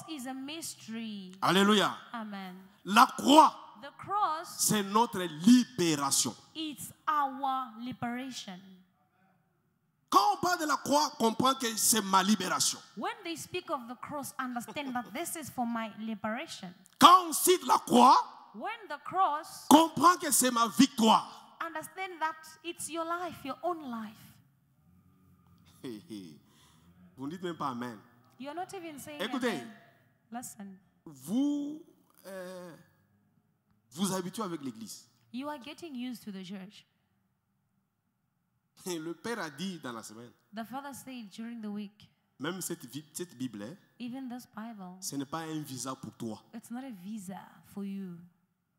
cross is a mystery. Alléluia. Amen. La croix, The cross, c'est notre libération. it's our liberation. Quand on parle de la croix, comprend que c'est ma libération. When they speak of the cross, understand that this is for my liberation. Quand on cite la croix, When the cross, comprend que c'est ma victoire. understand that it's your life, your own life. Vous ne dites même pas Amen. You're not even saying Écoutez. amen. Listen. Vous vous habituez avec l'église. You are getting used to the church. Le Père a dit dans la semaine, The Father said during the week, même cette Bible, even this Bible, ce n'est pas un visa pour toi, it's not a visa for you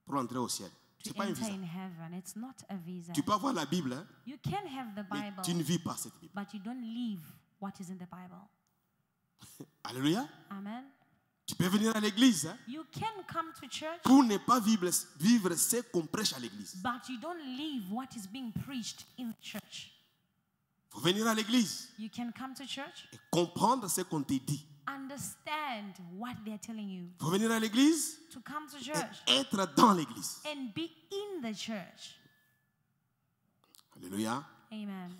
pour entrer au ciel. Ce to n'est pas un enter visa. in heaven. It's not a visa. Tu peux avoir la Bible, hein, You can have the mais Bible, tu ne vis pas cette Bible. but you don't live what is in the Bible. Alléluia. Amen. Tu peux venir à l'église, hein, You can come to church, pour ne pas vivre ce qu'on prêche à l'église. but you don't live what is being preached in church. Il faut venir à l'église You can come to church, et comprendre ce qu'on te dit. understand what they're telling you. Il faut venir à l'église To come to et church être dans l'église. and be in the church. Alléluia. Amen.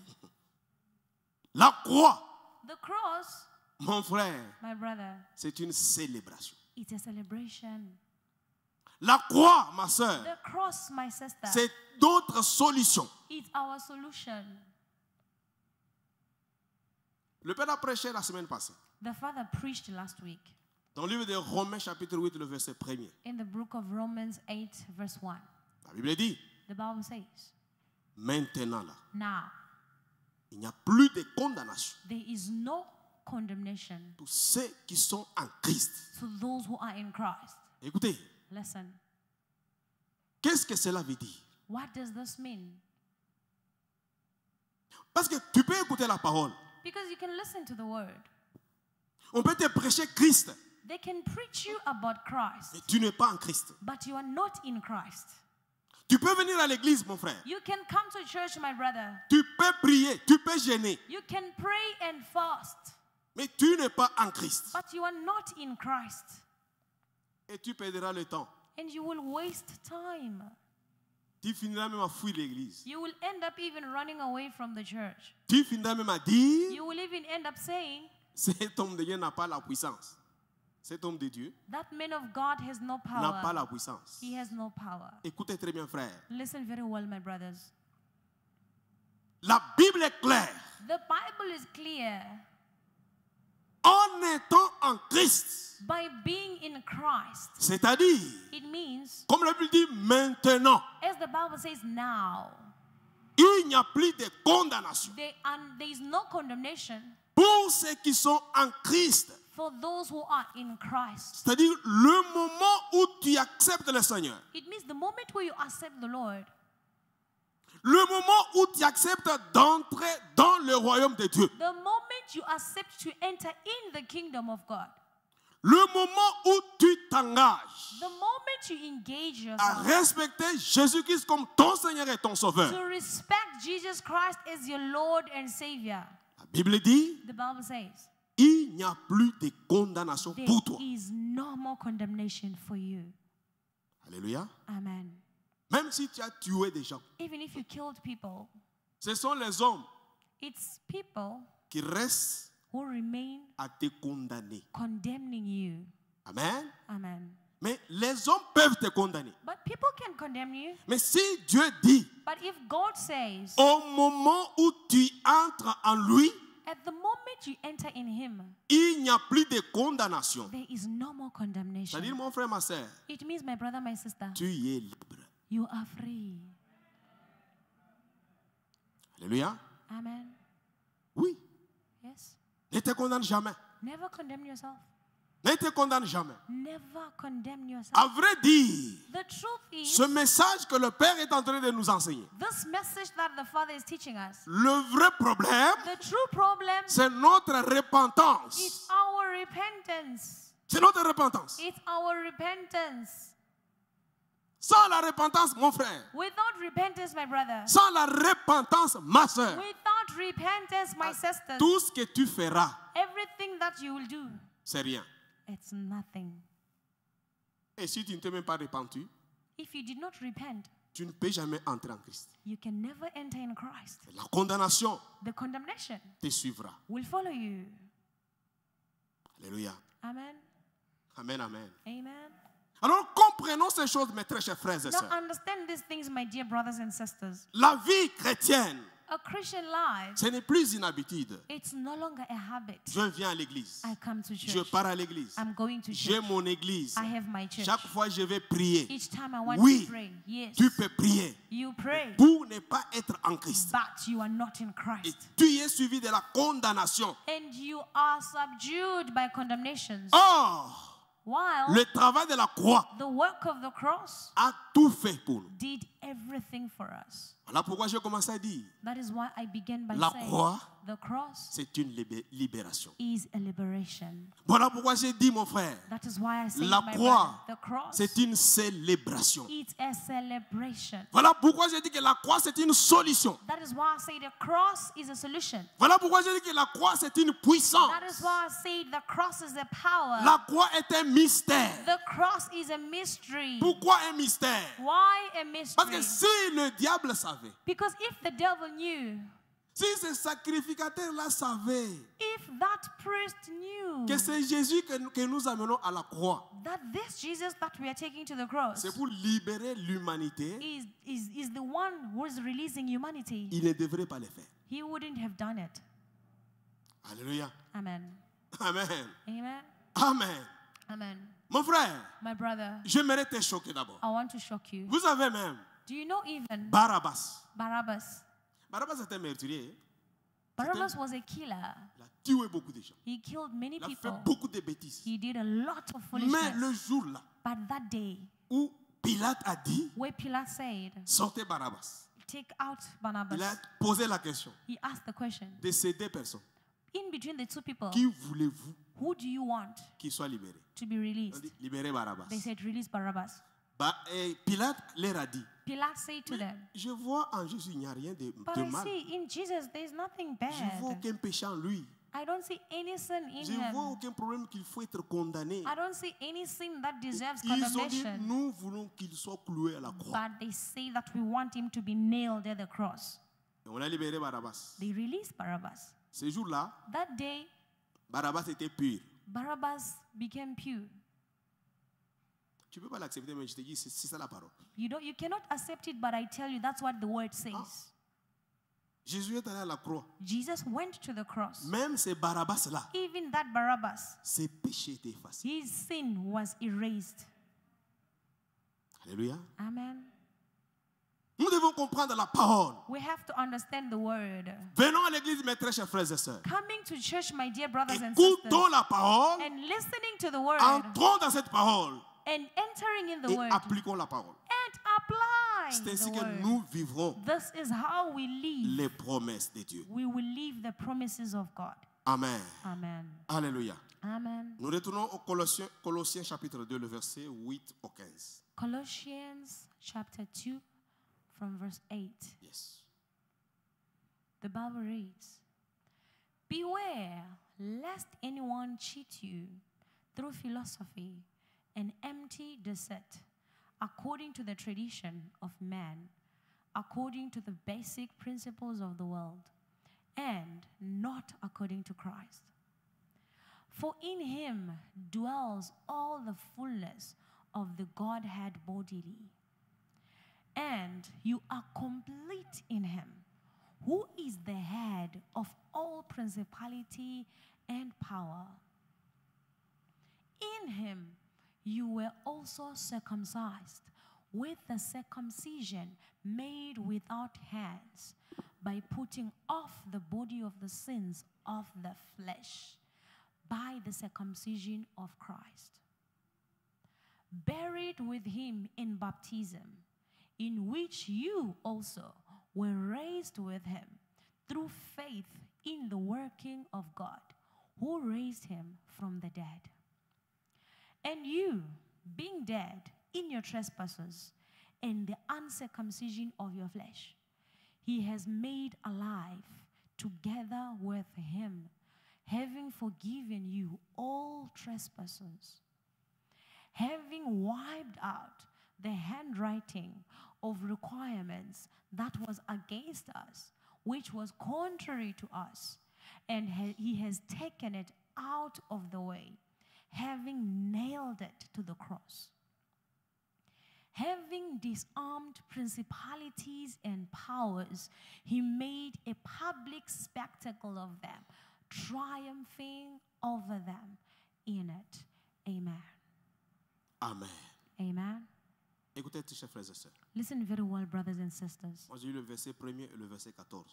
La croix, The cross, mon frère, my brother, c'est une célébration. it's a celebration. La croix, ma soeur, The cross, my sister, c'est d'autres solutions. it's our solution. Le Père a prêché la semaine passée. The Father preached last week Dans le livre de Romains chapitre 8, le verset 1er. in the book of Romans 8, verse 1. La Bible dit, The Bible says, maintenant là, now il n'y a plus de condamnation there is no condemnation pour ceux qui sont en Christ. to those who are in Christ. Écoutez, Listen, qu'est-ce que cela veut dire? what does this mean? Parce que tu peux écouter la parole. Because you can listen to the word. On peut te prêcher Christ, They can preach you about Christ, mais tu n'es pas en Christ. but you are not in Christ. Tu peux venir à l'église, mon frère. You can come to church, my brother. Tu peux prier, tu peux jeûner, You can pray and fast, mais tu n'es pas en Christ. but you are not in Christ. Et tu perdras le temps. And you will waste time. Tu finiras même à fuir l'église. You will end up even running away from the church. Tu finiras même à dire, You will even end up saying, cet homme de Dieu n'a pas la puissance. Cet homme de Dieu that man of God has no n'a pas power. la puissance. He has no power. Écoutez très bien, frère. Listen very well, my brothers. La Bible est claire. The Bible is clear. En étant en Christ, By being in Christ, c'est-à-dire, it means, comme la Bible dit, maintenant, as the Bible says now, il n'y a plus de condamnation there is no condemnation pour ceux qui sont en Christ. for those who are in Christ. C'est-à-dire, le moment où tu acceptes le Seigneur, It means the moment where you accept the Lord, le moment où tu acceptes d'entrer dans le royaume de Dieu, the moment you accept to enter in the kingdom of God, le moment où tu t'engages the moment you engage à yourself respecter Jésus-Christ comme ton Seigneur et ton Sauveur. to respect Jesus Christ as your Lord and Savior, La Bible dit, the Bible says, il n'y a plus de condamnation there pour toi. is no more condemnation for you. Alléluia. Amen. Même si tu as tué des gens, Even if you killed people, ce sont les hommes it's people qui restent who remain à te condamner. condemning you. Amen. Amen. Mais les hommes peuvent te condamner. But people can condemn you. Mais si Dieu dit, But if God says, au moment où tu entres en lui, at the moment you enter in Him, il n'y a plus de condamnation. there is no more condemnation. C'est-à-dire, mon frère, ma soeur, It means, my brother, my sister, tu y es libre. you are free. Alléluia. Amen. Oui. Yes. Ne te condamne jamais. Never condemn yourself. Ne te condamne jamais. Never condemn yourself. À vrai dire, The truth is, ce message que le Père est en train de nous enseigner, this message that the Father is teaching us, le vrai problème, the true problem c'est notre is repentance. our repentance. C'est notre repentance. It's our repentance. Sans la repentance, mon frère, Without repentance, my brother, sans la repentance, ma soeur, without repentance, my sister, tout ce que tu feras, everything that you will do, c'est rien. it's nothing. Et si tu ne t'es même pas repenti, If you did not repent, tu ne peux jamais entrer en Christ. you can never enter in Christ. La condamnation The condemnation te suivra. will follow you. Alléluia. Amen. Amen, amen. Amen. Alors comprenons ces choses, mes très chers frères et Now sœurs. understand these things, my dear brothers and sisters. La vie chrétienne, A Christian life, ce n'est plus une habitude. it's no longer a habit. Je viens à l'église. I come to Je church. pars à l'église. I'm going to J'ai church. mon église. I have my church. Chaque fois je vais prier. Each time I want Oui, to pray, yes, tu peux prier you pray, pour ne pas être en Christ. but you are not in Et Christ. tu es suivi de la condamnation. And you are subdued by condemnations. Or, While le travail de la croix the work of the cross a tout fait pour nous. did everything for us. Voilà pourquoi j'ai commencé à dire, That is why I began by La saying croix, the cross c'est une libération. is a liberation. Voilà pourquoi j'ai dit, mon frère, That is why I say, La my croix, brother, the cross, c'est une célébration. it's a celebration. Voilà pourquoi j'ai dit que la croix, c'est une solution. That is why I say the cross is a solution. Voilà pourquoi j'ai dit que la croix, c'est une puissance. That is why I say the cross is a power. La croix est un mystère. The cross is a mystery. Pourquoi un mystère? Why a Parce mystery? que si le diable savait, Because if the devil knew, si ce sacrificateur-là savait if that priest knew que c'est Jésus que nous amenons à la croix, that this Jesus that we are taking to the cross c'est pour libérer l'humanité, is the one who is releasing humanity, il ne devrait pas le faire. he wouldn't have done it. Alléluia. Amen. Amen. Amen. Amen. Amen. Mon frère, My brother, j'aimerais te choquer d'abord. I want to shock you. Vous savez même, Do you know even Barabbas. Barabbas? Barabbas était meurtrier. Barabbas was a killer. Il a tué beaucoup de gens. He killed many Il a fait people. beaucoup de bêtises. He did a lot of Mais foolishness. le jour-là But that day, où Pilate a dit, where Pilate said, sortez Barabbas, take out il a Barnabas, posé la question he asked the question, de ces deux personnes. in between the two people, Qui voulez-vous who do you want qu'il soit libéré? to be On released? dit, libérez Barabbas. They said, release Barabbas. Et Pilate leur a dit, Pilate said to them, je vois en Jésus, il n'y a rien de but I mal. see in Jesus there's nothing Je ne vois bad. aucun péché en lui. I don't see any sin in Je ne vois him. aucun problème qu'il faut être condamné. I don't see any sin that deserves Ils ont dit, condemnation. nous voulons qu'il soit cloué à la croix. But they say that we want him to be nailed at the cross. Et on a libéré Barabbas. They released Barabbas. Ce jour-là, That day, Barabbas était pur. Barabbas became pure. Tu ne peux pas l'accepter, mais je te dis, c'est ça la parole. You cannot accept it, but I tell you that's what the word says. Jésus est allé à la croix. Jesus went to the cross. Même ces Barabbas-là, Even that Barabbas, ses péchés étaient effacés. his sin was erased. Alléluia. Amen. Nous devons comprendre la parole. We have to understand the word. Venons à l'église, mes très chers frères et sœurs. Coming to church, my dear brothers and sisters, Écoutons la parole, and listening to the word, entrons dans cette parole and entering in the et word, appliquons la parole. and applying C'est ainsi the que word. nous vivrons This is how we live. les promesses de Dieu. We will live the promises of God. Amen. Amen. Alléluia. Amen. Nous retournons au Colossiens chapitre 2, le verset 8 au 15. Colossians chapter 2 from verse 8. Yes. The Bible reads, beware lest anyone cheat you through philosophy and empty deceit, according to the tradition of man, according to the basic principles of the world, and not according to Christ. For in him dwells all the fullness of the Godhead bodily. And you are complete in him, who is the head of all principality and power. In him you were also circumcised with the circumcision made without hands, by putting off the body of the sins of the flesh by the circumcision of Christ, buried with him in baptism, in which you also were raised with him through faith in the working of God, who raised him from the dead. And you, being dead in your trespasses and the uncircumcision of your flesh, he has made alive together with him, having forgiven you all trespasses, having wiped out the handwriting of requirements that was against us, which was contrary to us, and he has taken it out of the way, having nailed it to the cross. Having disarmed principalities and powers, he made a public spectacle of them, triumphing over them in it. Amen. Amen. Amen. Écoutez, chers frères et sœurs. Listen very well, brothers and sisters. Moi, j'ai lu le verset 1er et le verset 14.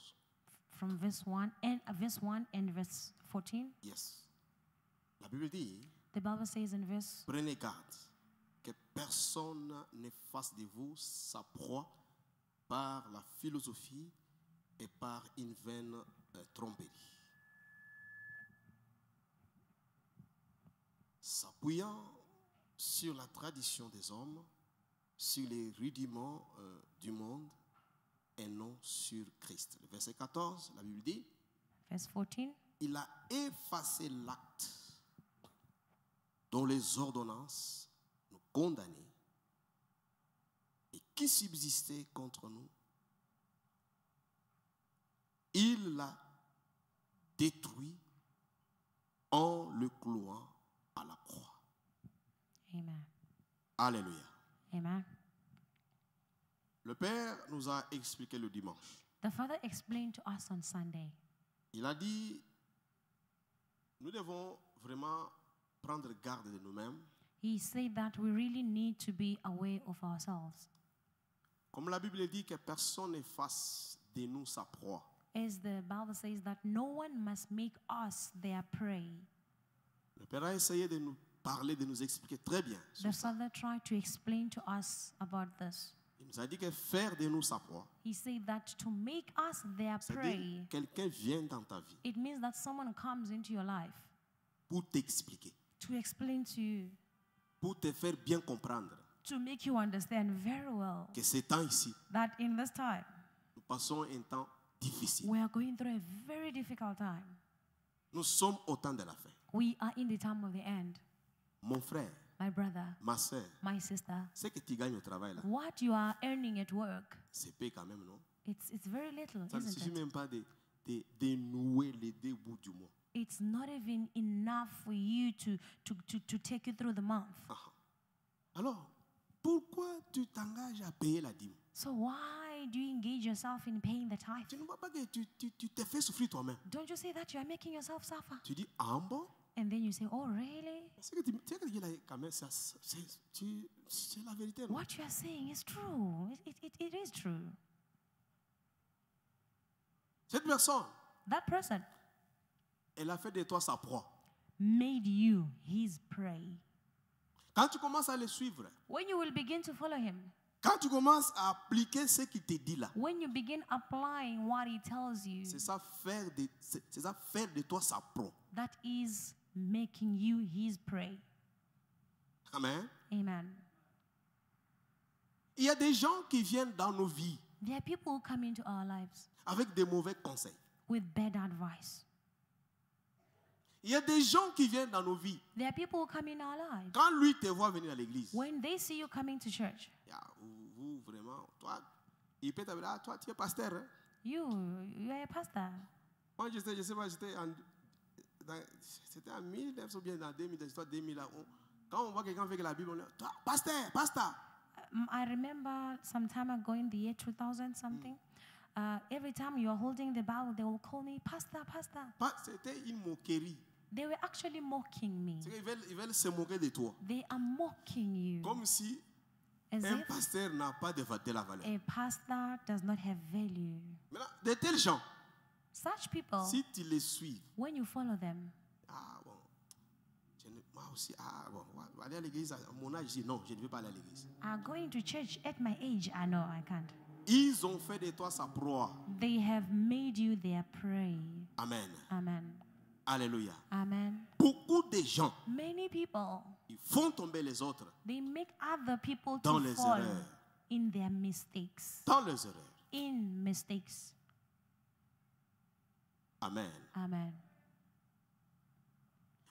From verse 1 and verse 14, Yes. La Bible dit, the Bible says in verse, prenez garde que personne ne fasse de vous sa proie par la philosophie et par une vaine tromperie. S'appuyant sur la tradition des hommes, sur les rudiments du monde et non sur Christ. Le verset 14, la Bible dit, verse 14, il a effacé l'acte dont les ordonnances nous condamnaient et qui subsistait contre nous. Il l'a détruit en le clouant à la croix. Amen. Alléluia. Amen. Le Père nous a expliqué le dimanche. The Father explained to us on Sunday. Il a dit, nous devons vraiment prendre garde de nous-mêmes. He said that we really need to be aware of ourselves. Comme la Bible dit que personne ne fasse de nous sa proie. As the Bible says that no one must make us their prey. Le Père a essayé de nous parler, de nous expliquer très bien. The Father tried to explain to us about this. Il nous a dit que faire de nous sa proie, He said that to make us their c'est-à-dire prey, quelqu'un vient dans ta vie it means that someone comes into your life pour t'expliquer, to explain to you, pour te faire bien comprendre to make you understand very well que ce temps ici, that in this time, nous passons un temps difficile. we are going through a very difficult time. Nous sommes au temps de la fin. We are in the time of the end. Mon frère, My brother, ma soeur, my sister, ce que tu gagnes au travail là, what you are earning at work, c'est peu quand même, non? it's very little, Ça ne isn't suffit it? même pas de nouer les deux bouts du mois. It's not even enough for you to take you through the month. Ah. Alors, pourquoi tu t'engages à payer la dîme? So why do you engage yourself in paying the tithe? Tu ne vois pas que tu te fais souffrir toi-même. Don't you say that you are making yourself suffer? Tu dis, ah bon? And then you say, oh, really? C'est que tu sais que là, quand même, c'est la vérité. Non? What you are saying is true. It is true. Cette personne, That person elle a fait de toi sa proie. made you his prey. Quand tu commences à le suivre, When you will begin to follow him, quand tu commences à appliquer ce qu'il te dit là, when you begin applying what he tells you, c'est ça faire de toi sa proie. that is making you his prey. Amen. Amen. Il y a des gens qui viennent dans nos vies There are people who come into our lives avec des mauvais conseils. with bad advice. Il y a des gens qui viennent dans nos vies. There are people who come in our lives. Quand lui te voit venir à l'église, When they see you coming to church, vous vraiment, toi, il peut t'appeler, ah, toi tu es pasteur. Hein? you are a pastor. Moi je sais pas, c'était en 1900 ou bien dans 2000, histoire 2000. Quand on voit quelqu'un avec la Bible, on dit, toi, pasteur, pasteur. I remember some time ago in the year 2000 something, every time you are holding the Bible, they will call me pastor, pastor. C'était une moquerie. They were actually mocking me. C'est qu'ils veulent se moquer de toi. They are mocking you. Comme si As un if pasteur n'a pas de la valeur. a pastor does not have value. Maintenant, de tels gens, Such people, si tu les suis, when you follow them, ah bon, moi aussi, ah bon, aller à l'église, à mon âge, je dis non, je ne veux pas aller à l'église. are going to church at my age. I know I can't. Ils ont fait de toi sa proie. They have made you their prey. Amen. Amen. Alléluia. Amen. Beaucoup de gens, Many people, ils font tomber les autres they make other people dans to les fall erreurs. in their mistakes. Dans les erreurs. In mistakes. Amen. Amen.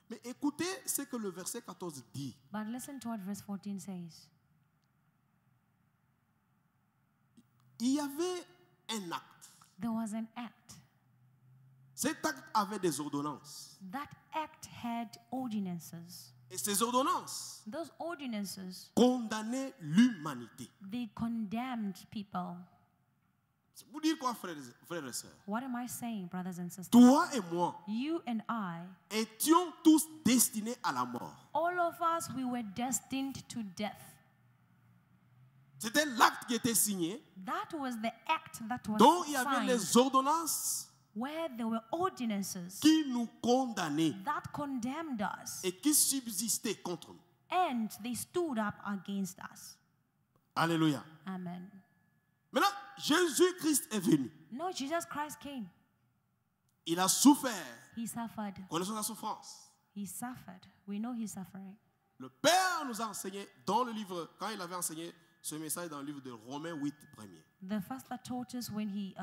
Mais écoutez ce que le verset 14 dit. But listen to what verse 14 says. Il y avait un acte. There was an act. Cet acte avait des ordonnances. That act had ordinances. Et ces ordonnances Those ordinances, condamnaient l'humanité. they condemned people. C'est pour dire quoi, frères et sœurs? What am I saying, brothers and sisters? Toi et moi You and I, étions tous destinés à la mort. all of us, we were destined to death. C'était l'acte qui était signé, That was the act that was dont il y avait signed, les ordonnances where there were ordinances qui nous condamnaient that condemned us, et qui subsistaient contre nous. and they stood up against us. Alléluia. Amen. Maintenant, Jésus-Christ est venu. No, Jesus Christ came. Il a souffert. He suffered. Connaissons la souffrance. He suffered. We know he's suffering. Le Père nous a enseigné dans le livre, quand il avait enseigné ce message dans le livre de Romains 8, premier. The first that taught us when he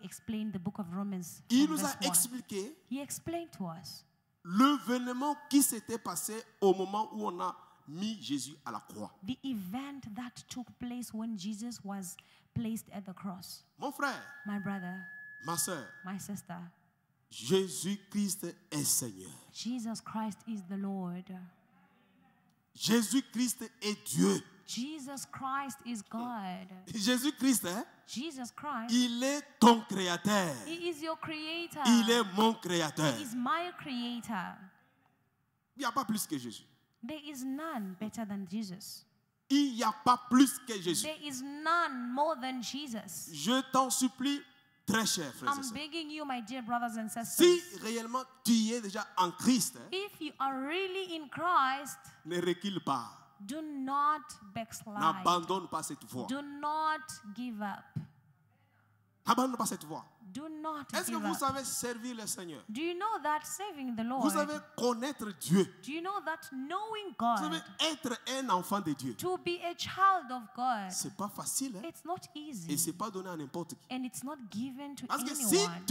explained the book of Romans. Il from nous a verse 1. expliqué He explained to us l'événement qui s'était passé au moment où on a mis Jésus à la croix. the event that took place when Jesus was placed at the cross. Mon frère, My brother, ma soeur, my sister, Jésus-Christ est Seigneur. Jesus Christ is the Lord. Jésus-Christ est Dieu. Jesus Christ is God. Jésus-Christ, Jesus Christ, il est ton créateur. He is your creator. Il est mon créateur. He is my creator. Il n'y a pas plus que Jésus. There is none better than Jesus. Il n'y a pas plus que Jésus. There is none more than Jesus. Je t'en supplie, très cher frère et I'm sœur. begging you, my dear brothers and sisters. Si réellement tu es déjà en Christ, If you are really in Christ, ne recule pas. do not backslide. N'abandonne pas cette voie. Do not give up. N'abandonne pas cette voie. Do not Est-ce que give vous up. savez servir le Seigneur? Do you know that serving the Lord, Vous savez connaître Dieu. do you know that knowing Vous God, savez être un enfant de Dieu. to be a child of God, C'est pas facile, hein? it's not Et easy. c'est pas donné à n'importe qui. And it's not given to Parce que si anyone.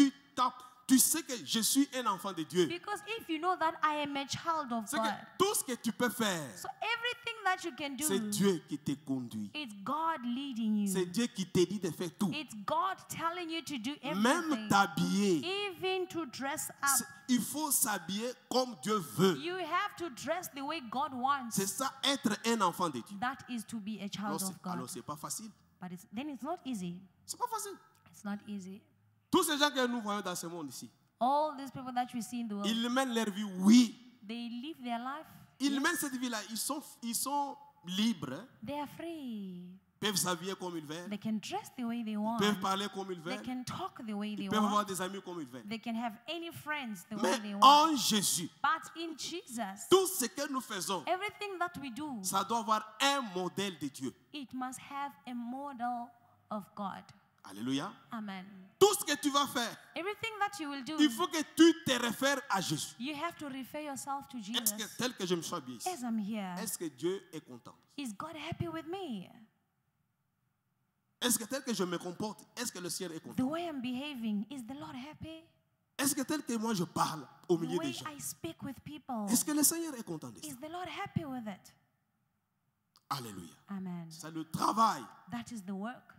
tu sais que je suis un enfant de Dieu, Because if you know that I am a child of c'est que God, tout ce que tu peux faire, so everything that you can c'est do, Dieu qui te conduit. it's God leading C'est you. Dieu qui te dit de faire tout. It's God telling you to do Même everything. t'habiller. Even to dress up. Il faut s'habiller comme Dieu veut. You have to dress the way God wants. C'est ça, être un enfant de Dieu. That is to be a child of God. Alors, c'est pas facile. But then it's not easy. C'est pas facile. It's not easy. Tous ces gens que nous voyons dans ce monde ici, All these people that we see in the world, ils mènent leur vie, oui. they live their life. Ils mènent cette vie-là. Ils sont libres. Hein. They are free. Ils peuvent s'habiller comme ils veulent. They can dress the way they Ils want. peuvent parler comme ils They veulent. can talk the way they Ils peuvent avoir want. des amis comme ils veulent. They can have any friends the way they Mais want. en Jésus, But in Jesus, tout ce que nous faisons, everything that we do, ça doit avoir un modèle de Dieu. it must have a model of God. Alléluia. Amen. Tout ce que tu vas faire, Everything that you will do, il faut que tu te réfères à Jésus. you have to refer yourself to Est-ce que Jesus. tel que je me sois habillé ici, As I'm here, est-ce que Dieu est content? is God happy with me? Est-ce que tel que je me comporte, est-ce que le ciel est The content? way I'm behaving, is the Lord happy? Est-ce que tel que moi je parle au The milieu des way gens, I speak with people, est-ce que le Seigneur est content de ça? is the Lord happy with it? Alléluia. Amen. C'est le travail That is the work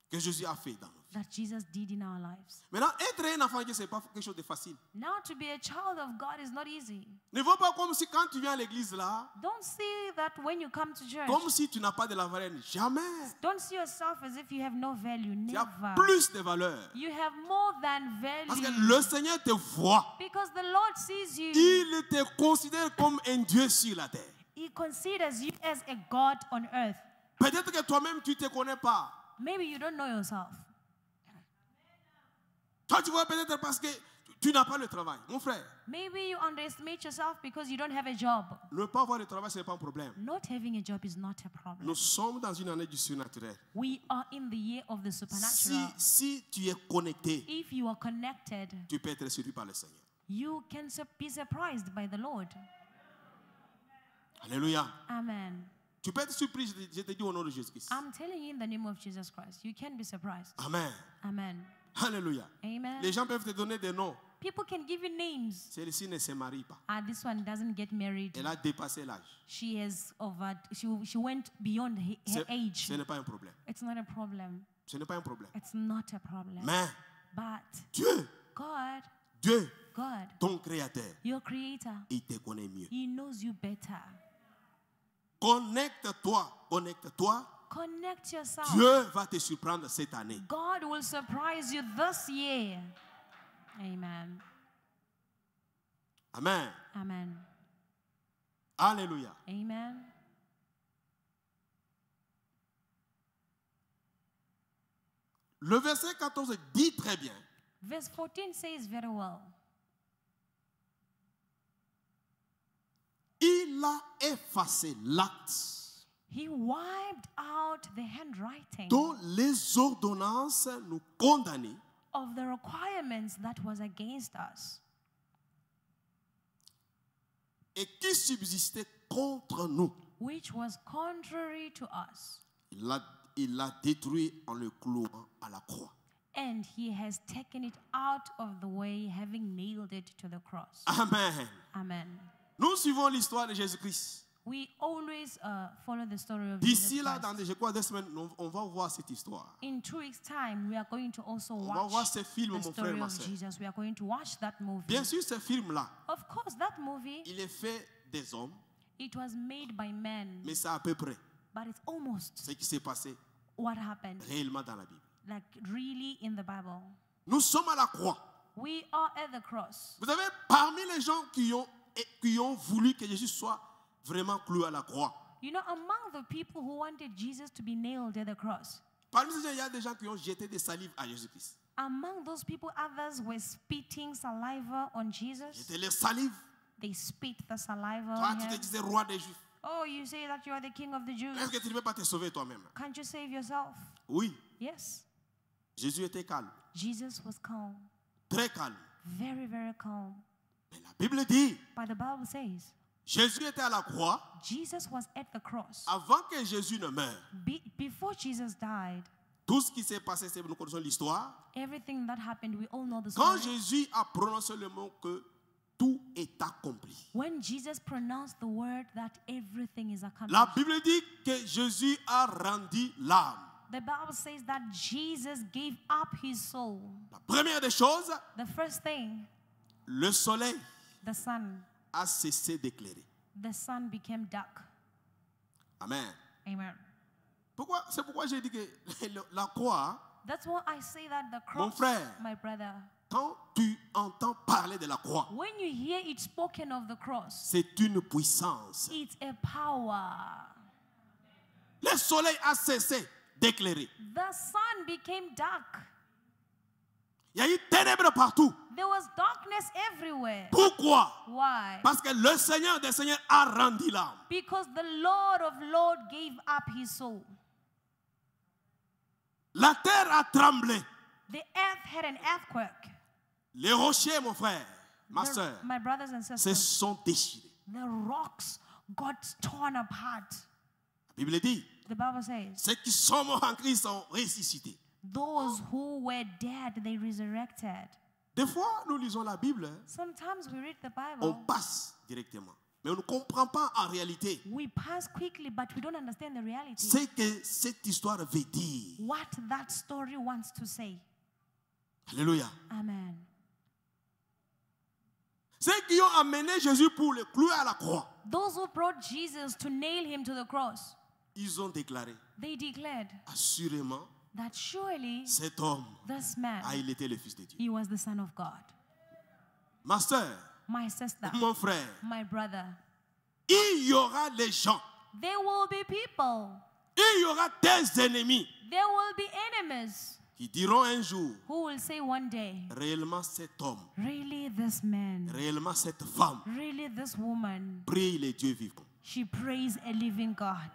que Jésus a fait dans nos vies. that Jesus did in our lives. Maintenant, être un enfant de Dieu, ce n'est pas quelque chose de facile. Now, to be a child of God is not easy. Ne vois pas comme si quand tu viens à l'église là, Don't see that when you come to church. comme si tu n'as pas de la valeur. Jamais. Don't see yourself as if you have no value. Il y a Never. plus de valeur. You have more than Parce que value. le Seigneur te voit. Because the Lord sees you. Il te considère comme un Dieu sur la terre. He considers you as a God on earth. Peut-être que toi-même, tu ne te connais pas. Maybe you don't know yourself. Toi, tu vois peut-être parce que tu n'as pas le travail. Mon frère, Maybe you underestimate yourself because you don't have a job. ne pas avoir le travail, ce n'est pas un problème. Not having a job is not a problem. Nous sommes dans une année du surnaturel. We are in the year of the supernatural. Si tu es connecté, If you are connected, tu peux être séduit par le Seigneur. you can be surprised by the Lord. Alléluia. Amen. Tu peux être surpris, je te dis au nom de Jésus-Christ. I'm telling you in the name of Jesus Christ, you can be surprised. Amen. Amen. Alléluia. Amen. Les gens peuvent te donner des noms. People can give you names. Celle-ci ne se marie pas. This one doesn't get married. Elle a dépassé l'âge. She went beyond her age. Ce n'est pas un problème. It's not a problem. Ce n'est pas un problème. It's not a problem. Mais But Dieu, God, ton créateur, your creator, il te connaît mieux. he knows you better. Connecte-toi. Connect yourself. Dieu va te surprendre cette année. God will surprise you this year. Amen. Amen. Amen. Alléluia. Amen. Le verset 14 dit très bien. Verse 14 says very well. Il a effacé l'acte He wiped out the handwriting dont les ordonnances nous condamnaient of the requirements that was against us et qui subsistait contre nous. which was contrary to us. Il l'a détruit en le clouant à la croix. And he has taken it out of the way, having nailed it to the cross. Amen. Amen. Nous suivons l'histoire de Jésus-Christ. We always follow the story of Jesus D'ici là, Christ. dans je crois 2 semaines, on va voir cette histoire. In 2 weeks' time, we are going to also On va voir watch ce film, the mon frère, story ma of soeur. Jesus. We are going to watch that movie. Bien sûr, ce film-là, Of course, that movie, il est fait des hommes, it was made by men, mais c'est à peu près but it's almost ce qui s'est passé what happened, réellement dans la Bible. like really in the Bible. Nous sommes à la croix. We are at the cross. Vous savez, parmi les gens qui ont voulu que Jésus soit vraiment cloué à la croix, You know, among the people who wanted Jesus to be nailed at the cross, parmi ces gens, il y a des gens qui ont jeté des salives à Jésus-Christ. among those people, others were spitting saliva on Jesus. Jeter les salives. They spit the saliva Toi, on tu te him. disais roi des Juifs. Oh, you say that you are the king of the Jews. Est-ce que tu ne peux pas te sauver toi-même? Can't you save yourself? Oui, Yes. Jésus était calme, Jesus was calm, très calme. very, very calm. Mais la Bible dit, But the Bible says Jésus était à la croix Jesus was at the cross. avant que Jésus ne meure. Before Jesus died, Tout ce qui s'est passé, c'est nous connaissons l'histoire. everything that happened, we all know the Quand story. Jésus a prononcé le mot que tout est accompli. When Jesus pronounced the word that everything is La accomplished, Bible dit que Jésus a rendu l'âme. the Bible says that Jesus gave up his soul. La première des choses, The first thing, le soleil the sun. a cessé d'éclairer. The sun became dark. Amen. Amen. C'est pourquoi j'ai dit que la croix, That's why I say that the Mon cross, frère. my brother, quand tu entends parler de la croix, when you hear it spoken of the cross, c'est une puissance. it's a power. Le soleil a cessé d'éclairer. The sun became dark. Il y a eu ténèbres partout. There was darkness everywhere. Pourquoi? Why? Parce que le Seigneur des Seigneurs a rendu l'âme. Because the Lord of Lords gave up his soul. La terre a tremblé. The earth had an earthquake. Les rochers, mon frère, ma soeur, My brothers and se sisters, sont déchirés. the rocks got torn apart. La Bible dit, The Bible says, ceux qui sont morts en Christ sont ressuscités. those who were dead, they resurrected. Des fois, nous lisons la Bible, Sometimes we read the on Bible, passe directement. Mais on ne comprend pas en réalité we pass quickly, but we don't understand the reality. ce que cette histoire veut dire. What that story wants to say. Alléluia. Amen. Ceux qui ont amené Jésus pour le clouer à la croix, Those who brought Jesus to nail him to the cross, ils ont déclaré, they declared assurément, that surely cet homme this man, il était le Fils de Dieu. he was the Son of God. Ma soeur, My sister, mon frère, my brother, il y aura les gens, there will be people, il y aura des ennemis there will be enemies qui diront un jour, who will say one day, réellement cet homme, really this man, réellement cette femme, really this woman, prie les dieux vivants. she prays a living God.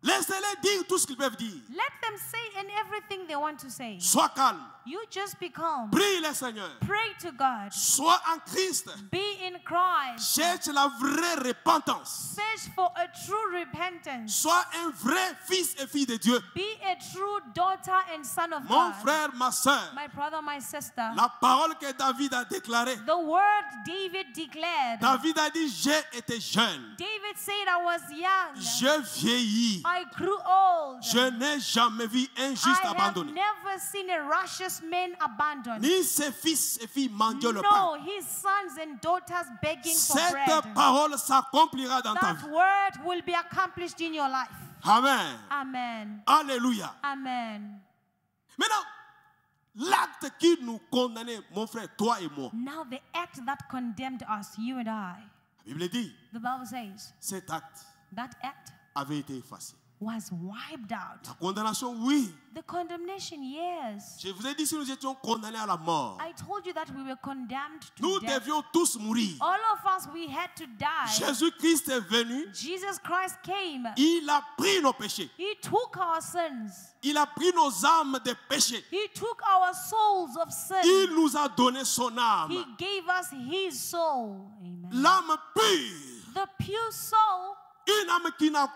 Laissez-les dire tout ce qu'ils peuvent dire. Let them say in everything they want to say. Sois calme. You just be calm. Prie le Seigneur. Pray to God. Sois en Christ. Be in Christ. Cherche la vraie repentance. Search for a true repentance. Sois un vrai fils et fille de Dieu. Be a true daughter and son of Mon God. frère, ma soeur, My brother, my sister. la parole que David a déclarée. The word David declared. David a dit, j'ai été jeune. David said, I was young. Je vieillis. I grew old. Je n'ai jamais vu un juste I have abandonné. never seen a righteous man abandoned. Ni ses fils et filles mendiant le No, pain. his sons and daughters begging for Cette bread. parole s'accomplira dans ta That vie. word will be accomplished in your life. Amen. Amen. Alléluia. Amen. Maintenant, l'acte qui nous condamnait, mon frère, toi et moi, Now the act that condemned us, you and I, la Bible dit, the Bible says, cet acte that act avait été effacé. was wiped out. La condamnation, oui. The condemnation, yes. Je vous ai dit, si nous étions condamnés à la mort, I told you that we were condemned to nous death. devions tous mourir. All of us, we had to die. Jésus-Christ est venu, Jesus Christ came. il a pris nos péchés. He took our sins. Il a pris nos âmes de péché. He took our souls of sin. Il nous a donné son âme. He gave us his soul. Amen. L'âme pure. The pure soul, Une âme qui n'a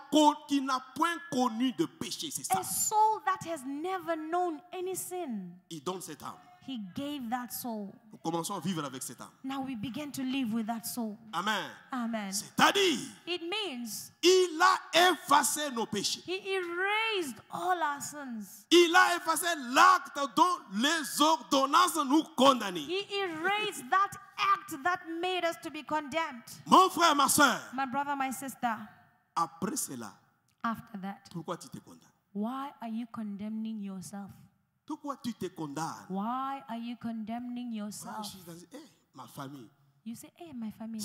point connu de péché, c'est ça. a soul that has never known any sin. Il donne cette âme. He gave that soul. Nous commençons à vivre avec cette âme. Now we begin to live with that soul. Amen. Amen. C'est-à-dire, It means il a effacé nos péchés. he erased all our sins. Il a effacé l'acte dont les ordonnances nous condamnent. He erased that act that made us to be condemned. Mon frère, ma soeur, My brother, my sister, après cela, after that, pourquoi tu te condamnes? why are you condemning yourself? Pourquoi tu te condamnes? Why are you condemning Ouais, yourself? je suis dans ma famille. You say, hey, my family,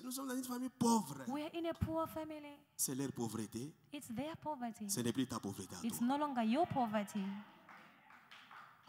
Nous sommes dans une famille pauvre. we're in a poor family. C'est leur pauvreté. It's their poverty. Ce n'est plus ta pauvreté à It's toi. no longer your poverty.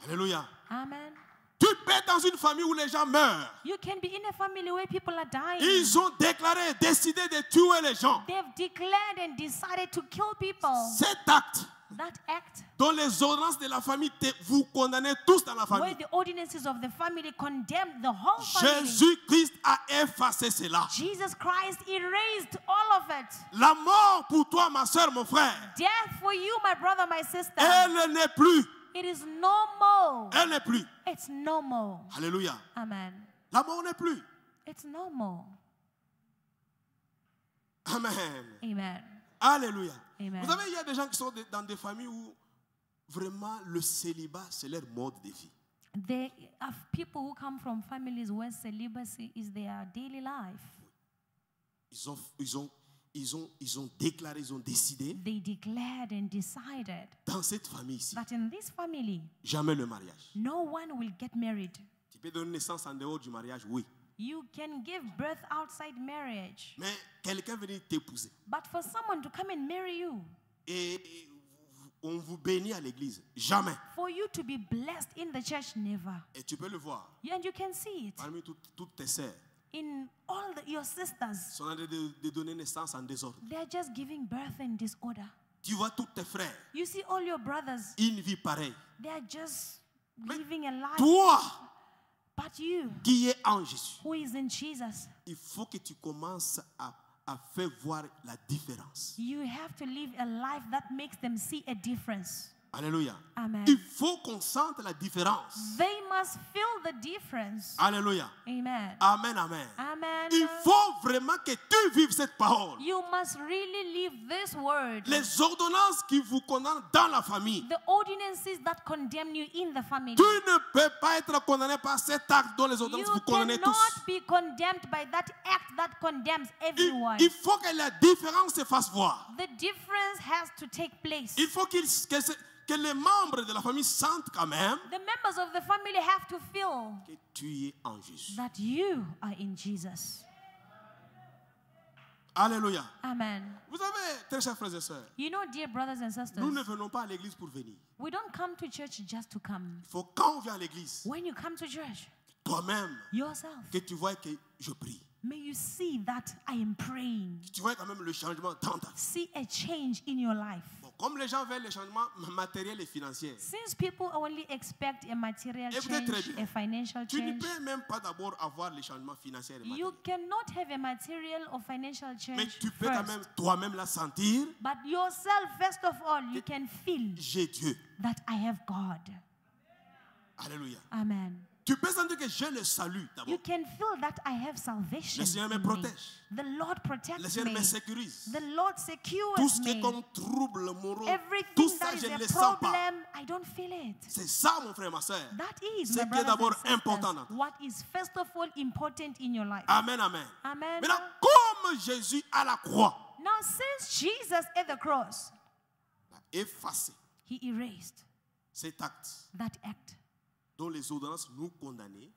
Alléluia. Amen. Tu peux être dans une famille où les gens meurent. You can be in a family where people are dying. Ils ont déclaré, décidé de tuer les gens. They've declared and decided to kill people. Cet acte That act, dont les ordonnances de la famille, vous condamnez tous dans la where famille. the ordinances of the family condemned the whole family. Jésus-Christ a effacé cela. Jesus Christ erased all of it. La mort pour toi, ma soeur, mon frère, Death for you, my brother, my sister. elle n'est plus. It is no more. Elle n'est plus. It's no more. Alléluia. Amen. La mort n'est plus. It's no more. Amen. Amen. Alléluia. Amen. Vous savez, il y a des gens qui sont dans des familles où vraiment le célibat, c'est leur mode de vie. There are people who come from families where celibacy is their daily life. Ils ont déclaré, ils ont décidé, They declared and decided dans cette famille ici, that in this family, jamais le mariage. no one will get married. Tu peux donner naissance en dehors du mariage, oui. You can give birth outside marriage. Mais quelqu'un venir t'épouser But for someone to come and marry you, et on vous bénit à l'église, jamais. for you to be blessed in the church, never. Et tu peux le voir, And you can see it parmi toutes tes sœurs, in all your sisters. sont en train de donner naissance en désordre. They're just giving birth in disorder. Tu vois tous tes frères, You see all your brothers, une vie pareille. they're just living a life. Toi But you, qui es en Jésus, who is in Jesus, il faut que tu commences à faire voir la différence. you have to live a life that makes them see a difference. Alléluia. Amen. Il faut qu'on sente la différence. They must feel the difference. Alléluia. Amen. Amen, amen. Amen. Il faut vraiment que tu vives cette parole. You must really live this word. Les ordonnances qui vous condamnent dans la famille. The ordinances that condemn you in the family. Tu ne peux pas être condamné par cet acte dont les You ordonnances vous condamnez cannot tous. be condemned by that act that condemns everyone. Il faut que la différence se fasse voir. The difference has to take place. Il faut que les membres de la famille sentent quand même The members of the family have to feel que tu es en Jésus. that you are in Jesus. Alléluia. Amen. Vous savez, très chers frères et sœurs, You know, dear brothers and sisters, nous ne venons pas à l'église pour venir. we don't come to church just to come. Il faut quand on vient à l'église, When you come to church, toi-même, yourself, que tu vois que je prie. may you see that I am praying. Tu vois quand même le changement dans ta vie. See a change in your life. Bon, comme les gens veulent les changements matériels et financiers, Since people only expect a material écoutez très change, bien. a financial Tu ne change, peux même pas d'abord avoir les changements financiers et you matériels. cannot have a material or financial Mais change tu peux quand même first. toi-même la sentir. But yourself, first of all, you can feel J'ai Dieu. that I have God. Alléluia. Amen. Tu peux sentir que j'ai le salut d'abord. You can feel that I have salvation. Le Seigneur me in me. protège. The Lord Le protects Seigneur me. me sécurise. The Lord secures Tout ce qui est me. comme trouble moraux, tout Everything ça, that je is ne le a sens pas. problem, I don't feel it. C'est ça, mon frère, ma soeur. That is, Ce my qui est brothers d'abord and sisters, important dans ta vie. what is first of all important in your life. Amen, amen. Amen. Maintenant, comme Jésus à la croix Now, since Jesus at the cross, a effacé he erased cet acte that act dont les ordonnances nous condamnaient,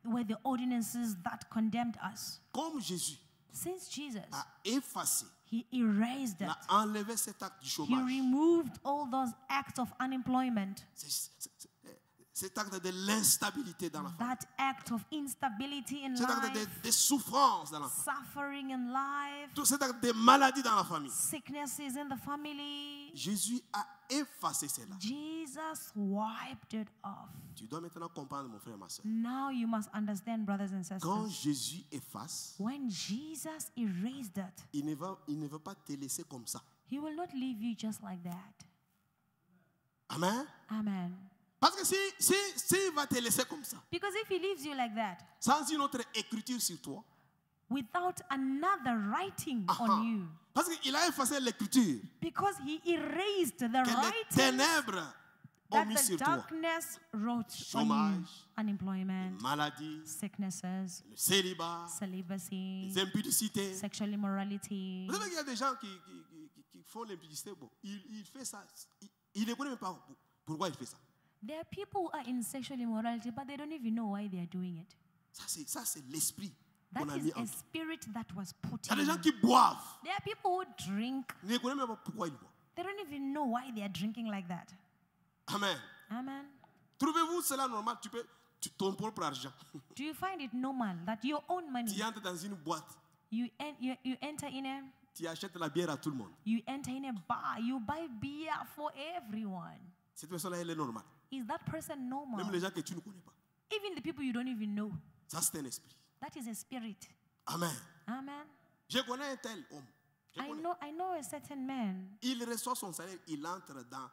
were the ordinances that condemned us. comme Jésus Since Jesus, a effacé, he erased il it. a enlevé cet acte du He chômage, removed all those acts of unemployment, cet acte de l'instabilité dans la famille, that act of instability in cet acte life, de souffrance dans la famille, suffering in life, tout cet acte de maladie dans la famille. sicknesses in the family. Jésus a effacé cela. Jesus wiped it off. Tu dois maintenant comprendre, mon frère et ma soeur. Now you must understand, brothers and Quand sisters. Jésus efface, When Jesus erased it, il ne va pas te laisser comme ça. he will not leave you just like that. Amen. Amen. Parce que s'il va te laisser comme ça, Because if he leaves you like that, sans une autre écriture sur toi, without another writing on you, parce qu'il a effacé l'écriture because he erased the que les writing ténèbres ont that mis the sur toi. darkness wrote on you. Chômage, Unemployment, maladie, sicknesses, le célibat, celibacy, les impudicités. sexual immorality. Vous savez qu'il y a des gens qui font l'impudicité. Bon, il fait ça. Il ne connaît même pas pourquoi il fait ça. There are people who are in sexual immorality, but they don't even know why they are doing it. Ça, c'est l'esprit That qu'on a is mis en a toi. spirit that was put Il y a des in. gens qui boivent. There are people who drink. Ils ne connaissent même pas pourquoi ils boivent. They don't even know why they are drinking like that. Amen. Amen. Trouvez-vous cela normal? Ton propre argent. Do you find it normal that your own money, Tu entres dans une boîte. you enter in a, Tu achètes la bière à tout le monde. you enter in a bar, you buy beer for everyone? Cette personne-là, elle est normale. Is that person normal? Même les gens que tu ne connais pas. Even the people you don't even know. Ça, c'est un esprit. That is a spirit. Amen. Amen. Je connais un tel homme. Je connais. I know a certain man. Il reçoit son salaire, il entre dans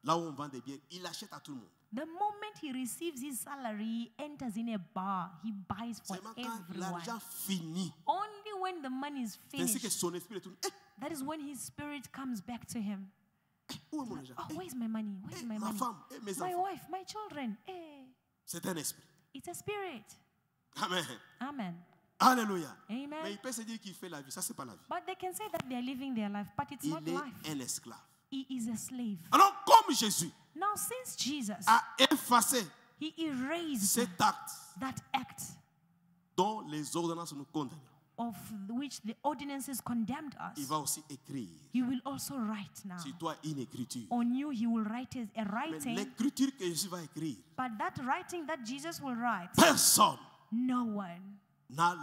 là où on vend des bières, il achète à tout le monde. The moment he receives his salary, he enters in a bar. He buys for Seulement quand everyone. l'argent finit, Only when the money is c'est ainsi que finished, son esprit retourne. that is when his spirit comes back to him. Où est mon argent? Oh, where's my money? Where's my Ma money? femme, mes My enfants. wife, my children. Hey, C'est un esprit. it's a spirit. Amen. Amen. Alléluia. Amen. Mais il peut se dire qu'il fait la vie. Ça, c'est pas la vie. But they can say that they are living their life, but it's not Il est life. un esclave. He is a slave. Alors, comme Jésus Now, since Jesus, a effacé he erased cet acte that act dont les ordonnances nous condamnent, of which the ordinances condemned il us, va aussi écrire he will also write now. sur toi une écriture. On you, he will write a Mais writing, l'écriture que Jésus va écrire, but that writing that Jesus will write, personne no one n'a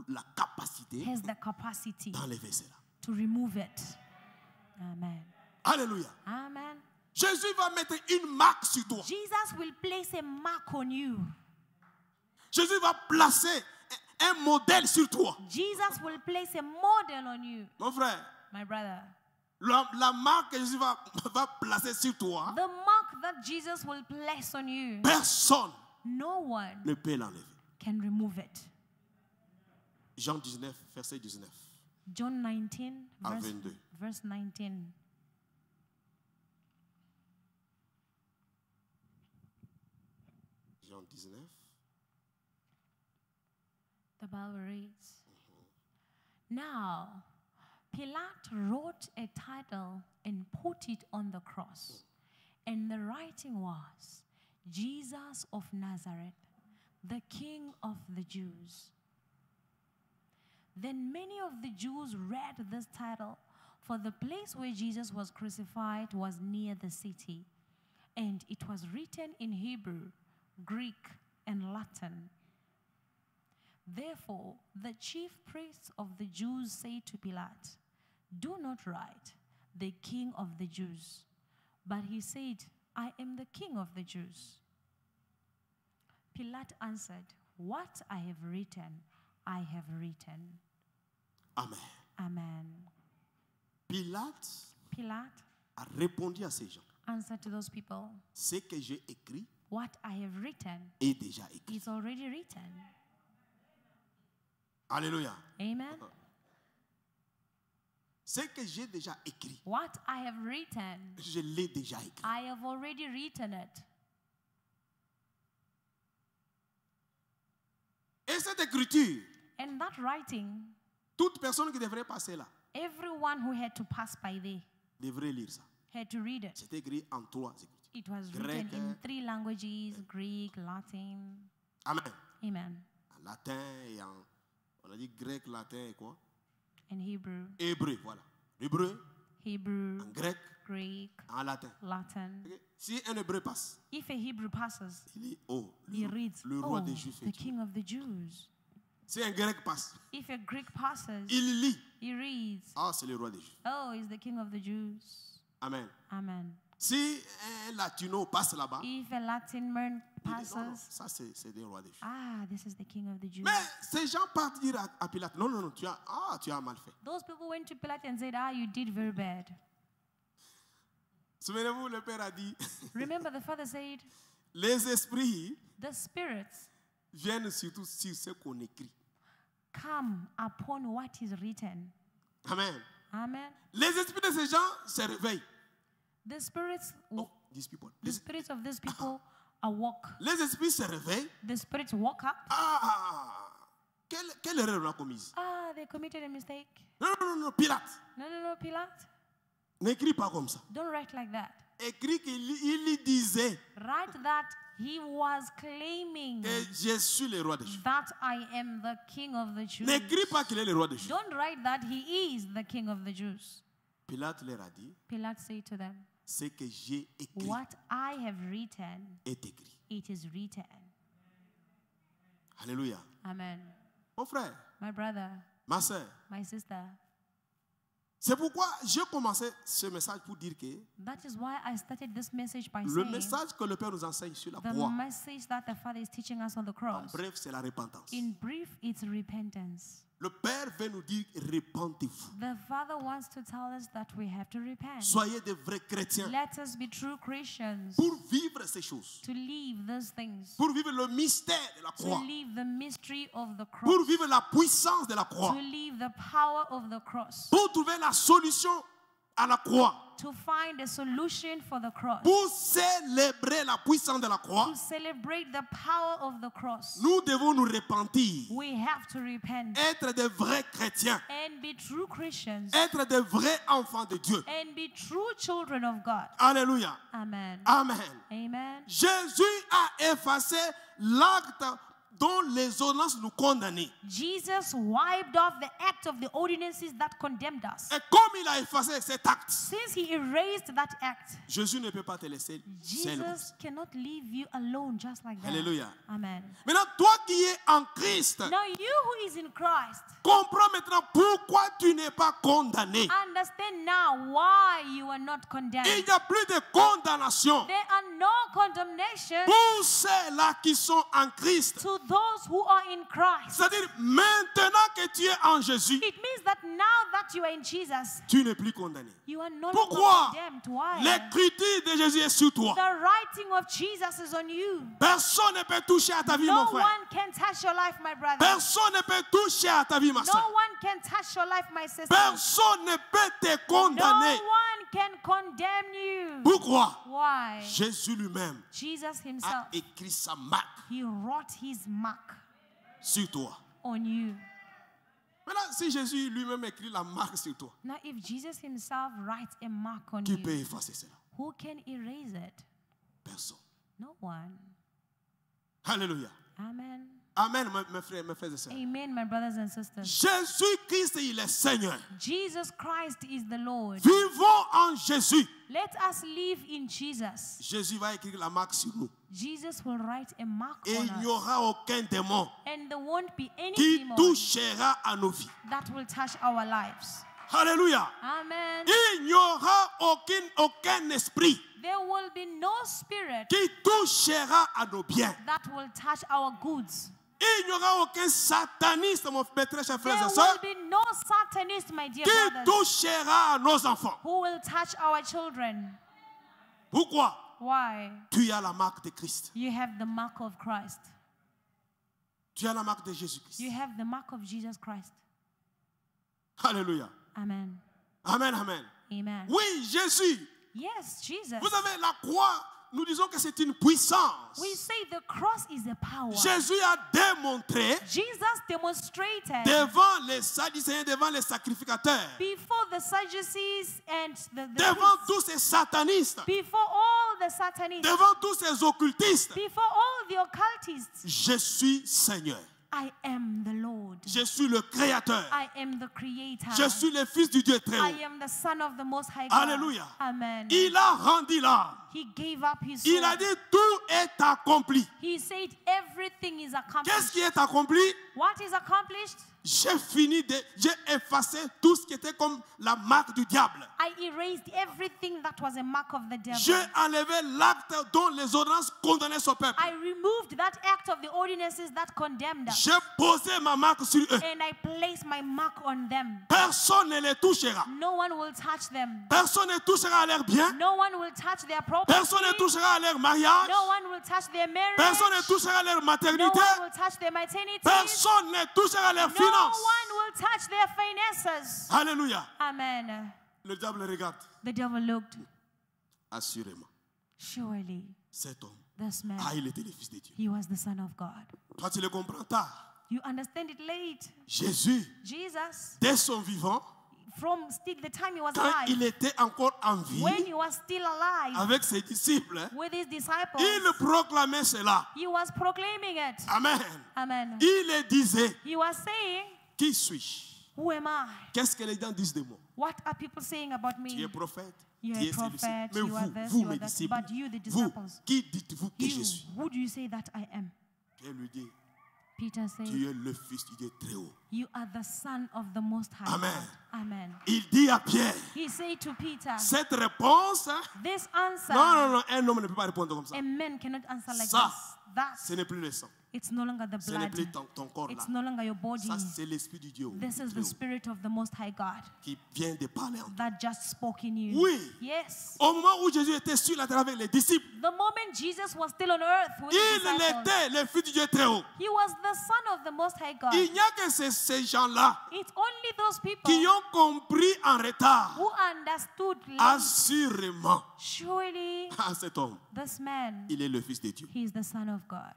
la capacité has the capacity d'enlever cela. to remove it. Amen. Alléluia. Amen. Jésus va mettre une marque sur toi. Jesus will place a mark on you. Jésus va placer un modèle sur toi. Jesus will place a model on you, Mon frère, my brother. la marque que Jésus va placer sur toi, The mark that Jesus will place on you, personne no one ne peut l'enlever. can remove it. Jean 19, verset 19. John 19, À 22. verse 19. Jean 19. The Bible reads, Now Pilate wrote a title and put it on the cross. And the writing was, Jesus of Nazareth, the King of the Jews. Then many of the Jews read this title, for the place where Jesus was crucified was near the city, and it was written in Hebrew, Greek, and Latin. Therefore, the chief priests of the Jews say to Pilate, "Do not write, the King of the Jews." But he said, "I am the King of the Jews." Pilate answered, "What I have written, I have written." Amen. Amen. Pilate Pilate a répondu à ces gens. answered to those people, Ce que j'ai écrit "What I have written est déjà écrit. is already written." Alléluia. Amen. Ce que j'ai déjà écrit, What I have written, je l'ai déjà écrit. I have already written it. Et cette écriture, And that writing, toute personne qui devrait passer là, everyone who had to pass by there devrait lire ça. had to read it. C'est écrit en 3 écritures. It was Grec, written in 3 languages, Greek, Latin. Amen. Amen. En latin et en, on a dit grec, latin et quoi? In Hebrew, Hébreu, voilà. Hébreu, Hebrew, en grec, Greek, en latin. Latin. Ok? Si un hébreu passe, If a Hebrew passes, il dit, oh, he reads, le roi "Oh, des Juifs the est Dieu. King of the Jews." Si un grec passe, If a Greek passes, il lit, he reads, ah, c'est le roi des Juifs. "Oh, he's the King of the Jews." Amen. Amen. Si un latino passe là-bas, If a Latin man il dit, non, non, passes, ça c'est des rois des Juifs. "Ah, this is the King of the Jews." Mais ces gens partent dire à Pilate, non, non, non, tu as mal fait. Those people went to Pilate and said, "Ah, you did very bad." Souvenez-vous, le Père a dit, Remember, the Father said, les esprits "The spirits viennent surtout sur ce qu'on écrit. come upon what is written." Amen. Amen. Les esprits de ces gens se réveillent. The spirits, Oh, these people. the spirits of these people awoke. Les esprits se réveillent. The spirits woke up. Ah, quelle erreur on a commise? Ah, they committed a mistake. Non, non, non, non, Pilate, No, Pilate. n'écris pas comme ça. Don't write like that. Écris qu'il disait Write that he was claiming que je suis le roi des Juifs. that I am the King of the Jews. N'écris pas qu'il est le roi des Juifs. Don't write that he is the King of the Jews. Pilate leur a dit, Pilate said to them, ce que j'ai écrit "What I have written, est écrit. it is written." Alléluia. Amen. Mon frère, My brother, ma soeur, my sister, c'est pourquoi j'ai commencé ce message pour dire que that is why I started this message by le saying message que le Père nous enseigne sur la the croix, message that the Father is teaching us on the en cross. bref, c'est la repentance. In brief, it's repentance. Le Père veut nous dire, repentez-vous. The Father wants to tell us that we have to repent. Soyez de vrais chrétiens Let us be true Christians pour vivre ces choses, to live those things, pour vivre le mystère de la to croix, live the mystery of the pour cross, vivre la puissance de la to croix, live the power of the cross, pour trouver la solution à la croix, to find a solution for the cross, pour célébrer la puissance de la croix. to celebrate the power of the cross. Nous devons nous repentir, We have to repent être de vrais chrétiens, and be true Christians être de vrais enfants de Dieu. and be true children of God. Alléluia. Amen. Amen. Amen. Jésus a effacé l'acte dont les ordonnances nous condamnaient. Jesus wiped off the act of the ordinances that condemned us. Et comme il a effacé cet acte, Since he erased that act, Jésus ne peut pas te laisser seul. Jesus cannot leave you alone just like that. Alléluia. Amen. Maintenant, toi qui es en Christ, Now you who is in Christ, comprends maintenant pourquoi tu n'es pas condamné. understand now why you are not condemned. Il n'y a plus de condamnation There are no condemnation pour ceux-là qui sont en Christ. to those who are in Christ. C'est-à-dire, maintenant que tu es en Jésus, It means that now that you are in Jesus, tu n'es plus condamné. you are no longer Pourquoi? condemned. Why? L'écriture de Jésus est sur toi. The writing of Jesus is on you. Personne ne peut toucher à ta vie, mon No frère. one can touch your life, my brother. Personne ne peut toucher à ta vie, ma No soeur. one can touch your life, my sister. Personne ne peut te No condamner. one can condemn you. Pourquoi? Why? Jésus lui-même Jesus a himself, écrit sa marque he wrote his mark sur toi. on you. Maintenant, si Jésus lui-même écrit la marque sur toi, Now, if Jesus himself writes a mark on tu peux you, effacer cela. who can erase it? Personne. No one. Alléluia. Amen. Amen, mes frères et sœurs. Amen, my brothers and sisters. Jésus-Christ, il est Seigneur. Jesus Christ is the Lord. Vivons en Jésus. Let us live in Jesus. Jésus va écrire la marque sur nous. Jesus will write a mark Et on il n'y us. aura aucun démon And there won't be any qui demon touchera à nos vies. that will touch our lives. Alléluia. Amen. Il n'y aura aucun esprit There will be no spirit qui touchera à nos biens. that will touch our goods. Il n'y aura aucun sataniste, mon très cher frère There et soeur, will be no satanist, my dear qui brothers, touchera à nos enfants. who will touch our children. Pourquoi? Why? Tu as la marque de Christ. You have the mark of Christ. Tu as la marque de Jésus-Christ. You have the mark of Jesus Christ. Alléluia. Amen. Amen, amen. Amen. Oui, Jésus. Yes, Jesus. Vous savez, la croix, nous disons que c'est une puissance. We say the cross is a power. Jésus a démontré Jesus demonstrated devant les Sadducéens, devant les sacrificateurs, before the Sadducees and the devant priests, tous ces satanistes, before all the Satanists, devant tous ces occultistes, before all the occultists, je suis Seigneur. I am the Lord. Je suis le Créateur. I am the Creator. Je suis le Fils du Dieu très I haut. am the Son of the Most High God. Alléluia. Amen. Il a rendu l'âme. He gave up his Il a soul. dit tout est accompli. He said everything is Qu'est-ce accomplished. qui est accompli? What is accomplished? J'ai effacé tout ce qui était comme la marque du diable. I erased everything that was a mark of the devil. J'ai enlevé l'acte dont les ordonnances condamnaient son peuple. I removed that act of the ordinances that condemned us. J'ai posé ma marque sur eux. And I placed my mark on them. Personne ne les touchera. No one will touch them. Personne ne touchera à leurs biens. No one will touch their property. Personne ne touchera à leur mariage. No one will touch their marriage. Personne ne touchera à leur No maternité. one will touch their maternity. Personne ne touchera à leurs No finances. one will touch their finances. Alléluia. Amen. Le diable regarde. The devil looked. Assurément, Surely, cet homme, this man, il était le Fils de Dieu. he was the Son of God. Toi, tu le comprends tard. You understand it late. Jésus, Jesus, dès son vivant, from still the time he was quand alive, il était encore en vie, when he was still alive avec ses disciples, with his disciples, il proclamait cela. he was proclaiming it. Amen. Amen. Il disait, He was saying, qui suis-je? who am I? Qu'est-ce que les gens disent de moi? What are people saying about Tu me? es prophète, You're tu a es prophet, celui-ci. Mais you are this, vous you are mes that. disciples, But you, the vous, disciples, qui dites-vous que je you, suis? who do you say that I am? Pierre lui dit, Peter said, tu es le Fils du Dieu très haut. you are the Son of the Most High Amen. God. Amen. Il dit à Pierre, He said to Peter, cette réponse, this answer, non, un homme ne peut pas répondre comme ça. a man cannot answer like Ça, this. That, ce n'est plus le sang, it's no longer the ce n'est blood. plus ton corps là. It's no longer your body. Ça, c'est l'Esprit du Dieu This is très the haut, Spirit of the Most High God qui vient de parler en toi. that just spoke in you. Oui. Yes. Au moment où Jésus était sur la terre avec les disciples, The moment Jesus was still on earth with his il disciples, était le Fils du Dieu très haut. he was the Son of the Most High God. Il n'y a que ces gens-là It's only those people qui ont compris en retard. who understood late. Assurément, Surely cet homme, this man, il est le Fils de Dieu. he is the Son of God.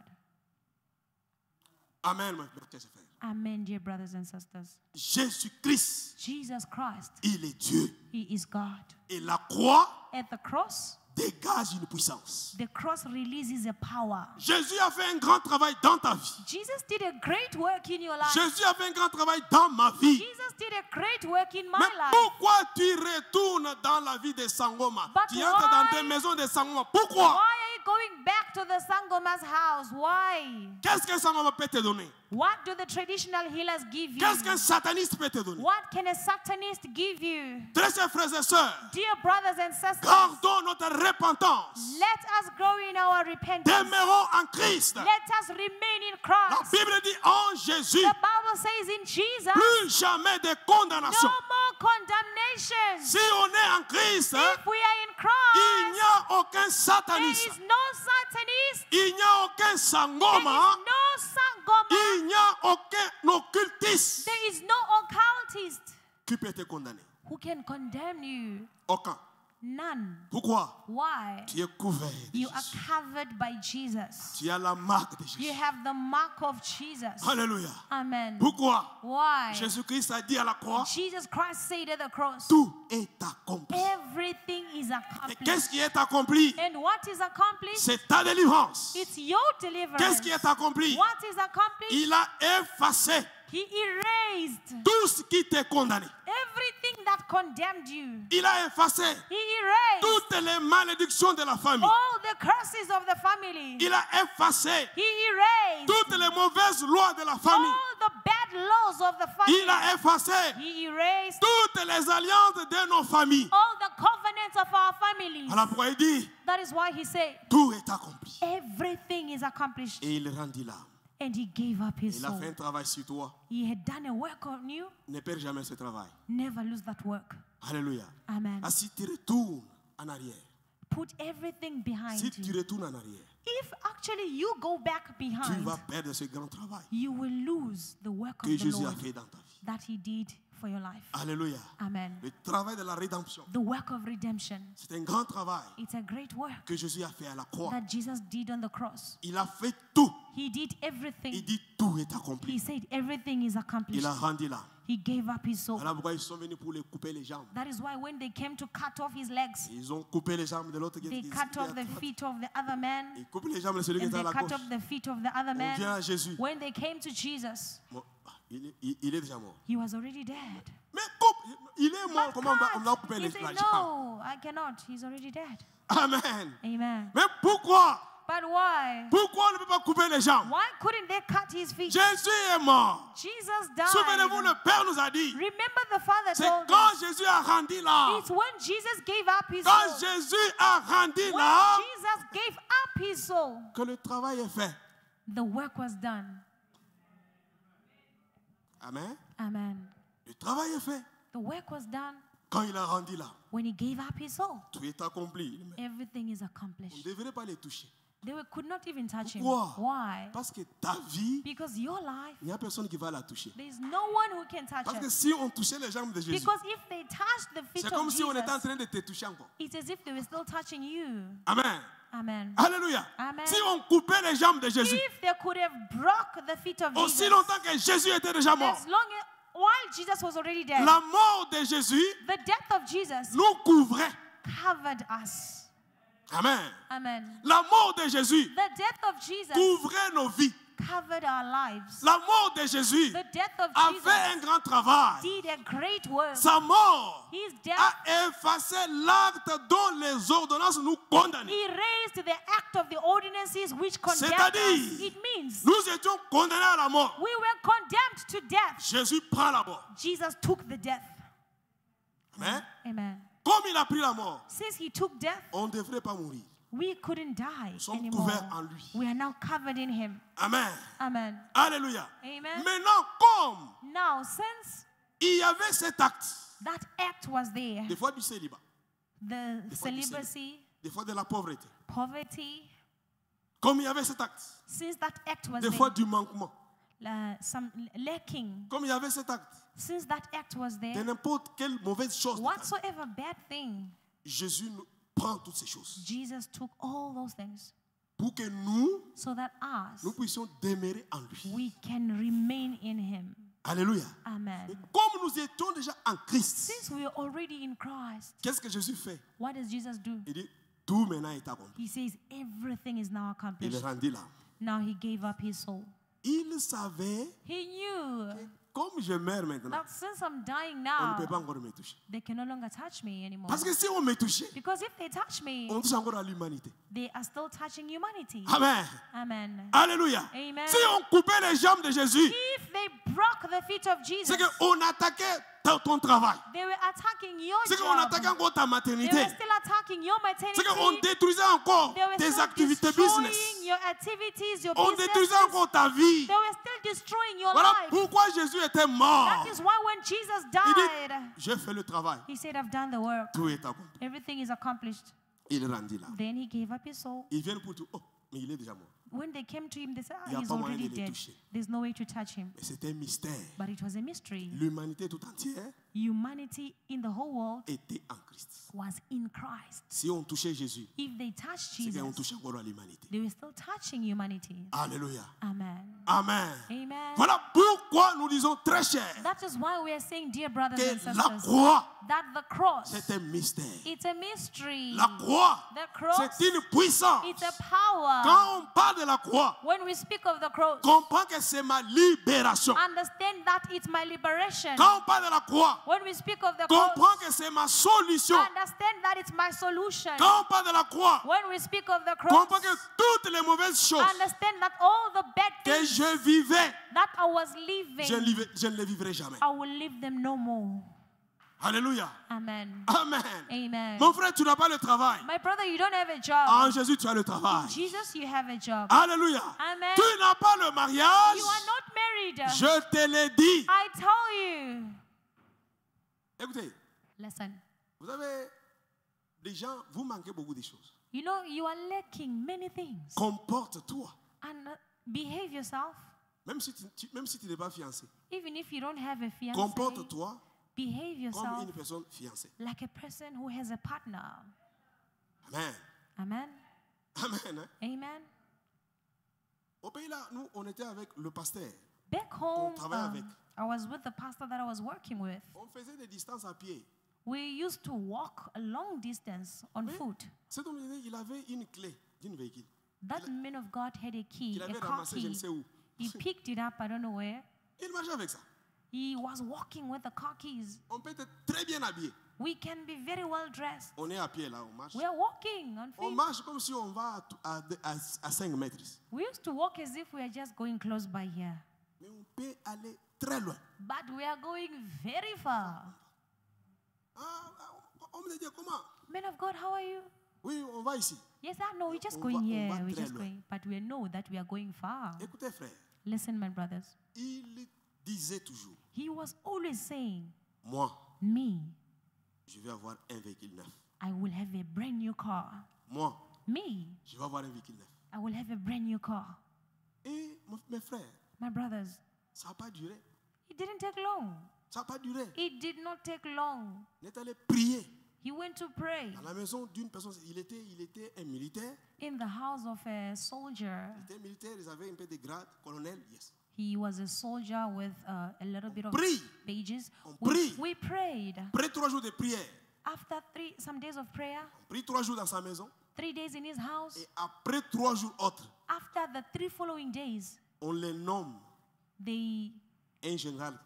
Amen, mes frères et frères. Amen, dear brothers and sisters. Jésus-Christ, Jesus Christ, il est Dieu. he is God. Et la croix At the cross, dégage une puissance. the cross releases a power. Jésus a fait un grand travail dans ta vie. Jesus did a great work in your life. Jésus a fait un grand travail dans ma vie. Jesus did a great work in my Mais life. pourquoi tu retournes dans la vie de Sangoma? But Tu entres dans why- des maisons de Sangoma. Why Pourquoi? are you going back to the Sangoma's house? Why? Qu'est-ce qu'un Sangoma peut te donner? What do the traditional healers give you? Qu'est-ce qu'un sataniste peut te donner? What can a Satanist give you? Très chers frères et sœurs, Dear brothers and sisters, gardons notre repentance. let us grow in our repentance. Demeurons en Christ. Let us remain in La Christ. Bible dit en Jésus, The Bible says in Jesus, plus jamais de no condamnation. more condemnation. Si on est en Christ, If we are in il Christ, n'y a aucun there sataniste. is no Satanist, Il n'y a aucun there is Sangoma. no Sangoma, Il n'y a aucun occultiste there is no occultist qui peut te condamner. who can condemn you. Aucun. None. Pourquoi? Why? Tu es couvert de You are Jésus. covered by Jesus. Tu as la marque de You Jésus. have the mark of Jesus. Alléluia. Amen. Pourquoi? Why? Jésus-Christ a dit à la croix, Jesus Christ said at the cross, tout est accompli. everything is Et accomplished. qu'est-ce qui est accompli? And what is accomplished? C'est ta délivrance. It's your deliverance. Qu'est-ce qui est accompli? What is accomplished? Il a effacé He erased tout ce qui t'est condamné. everything that condemned you. Il a effacé He erased toutes les malédictions de la famille. all the curses of the family. Il a effacé He erased toutes les mauvaises lois de la famille. all the bad laws of the family. Il a effacé He erased toutes les alliances de nos familles. all the covenants of our families. Alors pourquoi il dit, That is why he said, tout est accompli. everything is accomplished. Et il rendit l'âme. And he gave up his Il a soul. fait un travail sur toi. He had done a work on you. Ne perds jamais ce travail. Never lose that work. Alléluia. Amen. Ah, si tu retournes en arrière, Put everything behind si tu you. retournes en arrière, If actually you go back tu behind, vas perdre ce grand travail you will lose the work que of the Jésus a Lord fait dans ta vie. that he did for your life. Alléluia. Amen. Le travail de la rédemption, The work of redemption. c'est un grand travail It's a great work que Jésus a fait à la croix. that Jesus did on the cross. Il a fait tout. He did Il everything. dit tout est accompli. He said everything is accomplished. Il a rendu l'âme. He gave up his soul. Voilà pourquoi ils sont venus pour les couper les jambes. That is why when they came to cut off his legs, Ils ont coupé les jambes de l'autre qui they était cut off the feet of the other man, Ils coupent les jambes de celui qui and était à they la cut gauche. off the feet of the other On vient man. à Jésus. When they came to Jesus, Bon, il est déjà mort. he was already dead. Mais coupe, il est mort. But Comment on va cut. couper He les said, jambes? no, I cannot. He's already dead. Amen. Amen. Mais pourquoi? But why? Pourquoi on ne peut pas couper les jambes? Why couldn't they cut his feet? Jésus est mort. Jesus died. Souvenez-vous, le Père nous a dit, Remember the Father c'est told quand us, Jésus a rendu l'âme. it's when Jesus gave up his Quand soul. Jésus a rendu When l'âme, Jesus gave up his soul, que le travail est fait. the work was done. Amen. Amen. Le travail est fait. The work was done Quand il a rendu l'âme, when he gave up his soul. tout est accompli. Everything is On ne accomplished. devrait pas les toucher. Could not even touch him. Pourquoi? Why? Parce que ta vie, Because your life, il n'y a personne qui va la toucher. there's no one who can touch Parce que it. si on touchait les jambes de Jésus, Because if they touched the feet c'est of comme si on était en Jesus, train de te toucher encore. it's as if they were still touching you. Amen. Amen. Alléluia. Amen. Si on coupait les jambes de Jésus, If they could have broke the feet of aussi Jesus, longtemps que Jésus était déjà mort, as long as, while Jesus was already dead, la mort de Jésus the death of Jesus nous couvrait. covered us. Amen. Amen. La mort de Jésus The death of Jesus couvrait nos vies. covered our lives. La mort de Jésus The death of a fait un Jesus grand travail. did a great work. Sa mort His death a effacé l'acte dont les ordonnances nous condamnaient. erased the act of the ordinances which condemned C'est-à-dire, us. It means nous étions condamnés à la mort. we were condemned to death. Jésus prend la mort. Jesus took the death. Amen. Amen. Comme il a pris la mort, Since he took death, on ne devrait pas mourir. we couldn't die Nous sommes anymore. couverts en lui. We are now covered in him. Amen. Amen. Alléluia. Amen. Maintenant, comme Now, since il y avait cet acte, that act was there, des fois du célibat, the fois du celibacy, des fois de la pauvreté, poverty, comme il y avait cet acte, since that act was des there, fois du manquement, some lacking, comme il y avait cet acte, since that act was de there, n'importe quelle mauvaise chose, de ta vie, whatsoever bad thing, Jésus nous prend toutes ces choses Jesus took all those things pour que nous so that us, puissions demeurer en lui. we can remain in him. Alléluia. Amen. Et comme nous étions déjà en Christ, Since we are already in Christ, qu'est-ce que Jésus fait? what does Jesus do? Il dit, tout maintenant est accompli. He says everything is now Il accomplished. rendit l'âme. Now he gave up his soul. Il savait, He knew comme je meurs maintenant, that since I'm dying on ne peut pas now, encore me toucher. they can no longer touch me anymore. Parce que si on me touchait, Because if they touch me, on touche encore à l'humanité. they are still touching humanity. Amen. Amen. Alléluia. Amen. Si on coupait les jambes de Jésus, If they broke the feet of Jesus, c'est qu'on attaquait ton travail. they were attacking your C'est qu'on job. attaquait encore ta They maternité. were still attacking your maternity. C'est qu'on détruisait encore They were tes still activités destroying business. your activities, your On businesses. détruisait encore ta vie. They were still destroying your Voilà life. pourquoi Jésus était mort. That is why when Jesus Il died, dit, j'ai fait le travail. he said, I've done the work. Tout est accompli. Everything is accomplished. Il rendit là. Then he gave up his soul. Ils viennent pour tout. Oh, mais il est déjà mort. When they came to him, they said, Il y a he's pas moyen already de le dead. toucher. There's no way to touch him. Mais c'était un mystère. But it was a mystery. L'humanité tout entière humanity in the whole world était en Christ. was in Christ. Si on touchait Jésus, If they touched c'est qu'on Jesus, touchait encore l'humanité. they were still touching humanity. Alléluia. Amen. Amen. Amen. Voilà pourquoi nous disons très cher That is why we are saying, dear brothers and que la sisters, croix, that the cross, c'est un mystère. it's a mystery. La croix, The cross, c'est une puissance. it's a power. Quand on parle de la croix, When we speak of the cross, comprends que c'est ma libération. understand that it's my liberation. Quand on parle de la croix, When we speak of the cross, comprends que c'est ma solution. understand that it's my solution. Quand on parle de la croix, When we speak of the cross, comprends que toutes les mauvaises choses understand that all the bad que things je vivais, that I was living, je ne les vivrai jamais. I will live them no more. Alléluia. Amen. Amen. Amen. Mon frère, tu n'as pas le travail. My brother, you don't have a job. En Jésus, tu as le travail. Jesus, you have a job. Alléluia. Amen. Tu n'as pas le mariage. You are not married. Je te l'ai dit. I tell you. Écoutez, Listen. vous avez des gens, vous manquez beaucoup de choses. You know, you are lacking many things. Comporte-toi. And behave yourself. Même si tu n'es pas fiancé. Even if you don't have a fiancé, Comporte-toi behave comme yourself une personne fiancée. like a person who has a partner. Amen. Amen. Amen. Hein? Amen. Au pays là, nous, on était avec le pasteur. Back home, travaille avec. I was with the pastor that I was working with. On faisait des distances à pied. We used to walk a long distance on Mais foot. cet homme, il avait une clé d'une véhicule. That man of God had a key, Il a avait car ramassé, je ne key. sais où. He picked it up, I don't know where. Il marchait avec ça. He was walking with the car keys. On peut être très bien habillé. We can be very well dressed. On est à pied là, on marche. We are walking on On feet. marche comme si on va à 5 mètres. We used to walk as if we are just going close by here. Mais on peut aller très loin. But we are going very far. On me dit comment? Man of God, how are you? Oui, on va ici. Yes, I know. We're just On going va here. We're très just loin. going. But we know that we are going far. Écoutez frère, Listen, my brothers. il disait toujours, He was always saying, moi, me, je vais avoir un véhicule neuf. I will have a brand new car. Moi, Me, je vais avoir un véhicule neuf. I will have a brand new car. Et mes frères, My brothers, ça n'a pas duré. it didn't take long. Ça n'a pas duré. It did not take long. Il est allé prier. He went to pray Dans la maison d'une personne, il était un militaire. in the house of a soldier. Il était militaire, il avait un peu de grade, colonel, yes. He was a soldier with a little bit of Prie. badges. On We, prie. we prayed. Après 3 jours de prière, After some days of prayer, on prie 3 jours dans sa maison. 3 days in his house, Et après 3 jours autres, after the 3 following days, on le nomme un général.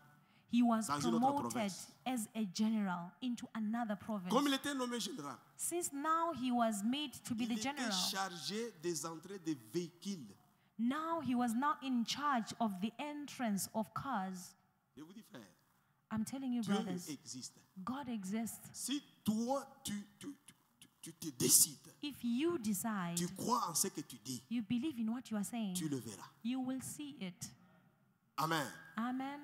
he was Dans une autre promoted province. as a general into another province. Comme il était nommé général, Since now he was made to be il the était general, chargé des entrées des véhicules. now he was now in charge of the entrance of cars. Je vous dis frère, I'm telling you, Dieu brothers, existe. God exists. Si toi, tu te décides, If you decide, tu crois en ce que tu dis, you believe in what you are saying, tu le verras. you will see it. Amen. Amen.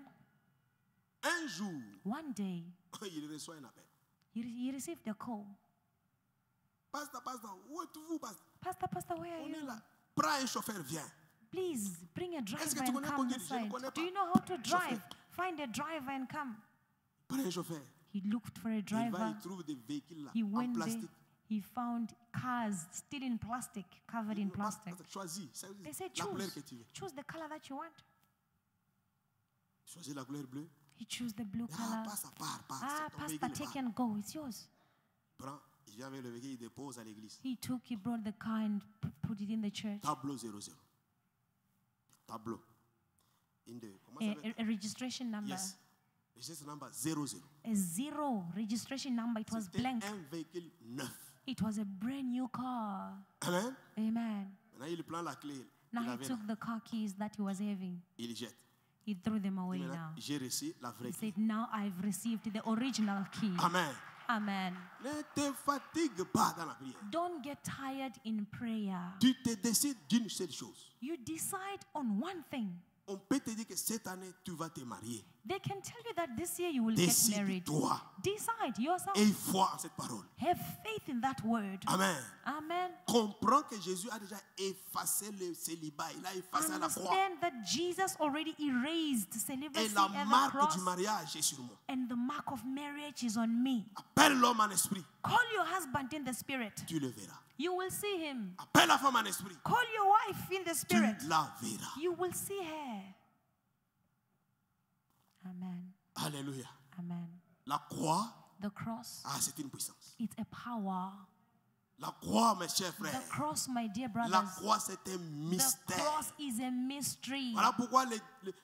Un jour, One day, il reçoit un appel. he received a call. Pasteur, où êtes-vous, pasteur? Pastor, where are On est you? là. Prends un chauffeur, viens. Please bring a driver Est-ce que tu and connais come conduire? this Je ne side. connais Do pas. you know how to drive? Chauffeur. Find a driver and come. Prends un chauffeur. He looked for a Il va, driver. il trouve des véhicules là, He en went there. plastique. He found cars still in plastic, covered in plastic. Choisis. They said, La couleur que choose. tu veux. Choose the color that you want. Choisis la couleur bleue. He chose the blue color. Passe à part. Ah, C'est ton Pastor, véhicule, take and go. It's yours. Prends, il vient avec le véhicule, il dépose à l'église. He brought the car and put it in the church. Tableau 00. Tableau. Comment ça s'appelle? A registration number. Yes. Registration number 00. A 0 registration number. It was C'était blank. un véhicule neuf. It was a brand new car. Amen. Amen. Maintenant, il prend la clé. Now Il he avait took là. the car keys that he was having. Il jette. He threw them away Maintenant, now. j'ai reçu la vraie He clé. said, now I've received the original key. Amen. Amen. Ne te fatigue pas dans la prière. Don't get tired in prayer. Tu te décides d'une seule chose. You decide on one thing. On peut te dire que cette année, tu vas te marier. They can tell you that this year you will get married. Décide-toi Decide yourself. et foi en cette parole. Have faith in that word. Amen. Amen. Comprends que Jésus a déjà effacé le célibat. Il a effacé à la croix. Understand that Jesus already erased celibacy Et la at the marque cross. du mariage est sur moi. And the mark of marriage is on me. Appelle l'homme en esprit. Call your husband in the spirit. Tu le verras. You will see him. Appelle la femme en esprit. Call your wife in the Tu spirit. la verras. You will see her. Amen. Alléluia. Amen. La croix, The cross, c'est une puissance. it's a power. La croix, mes chers The frères. cross, my dear La brothers, croix, c'est un the mystère. cross is a mystery. Voilà pourquoi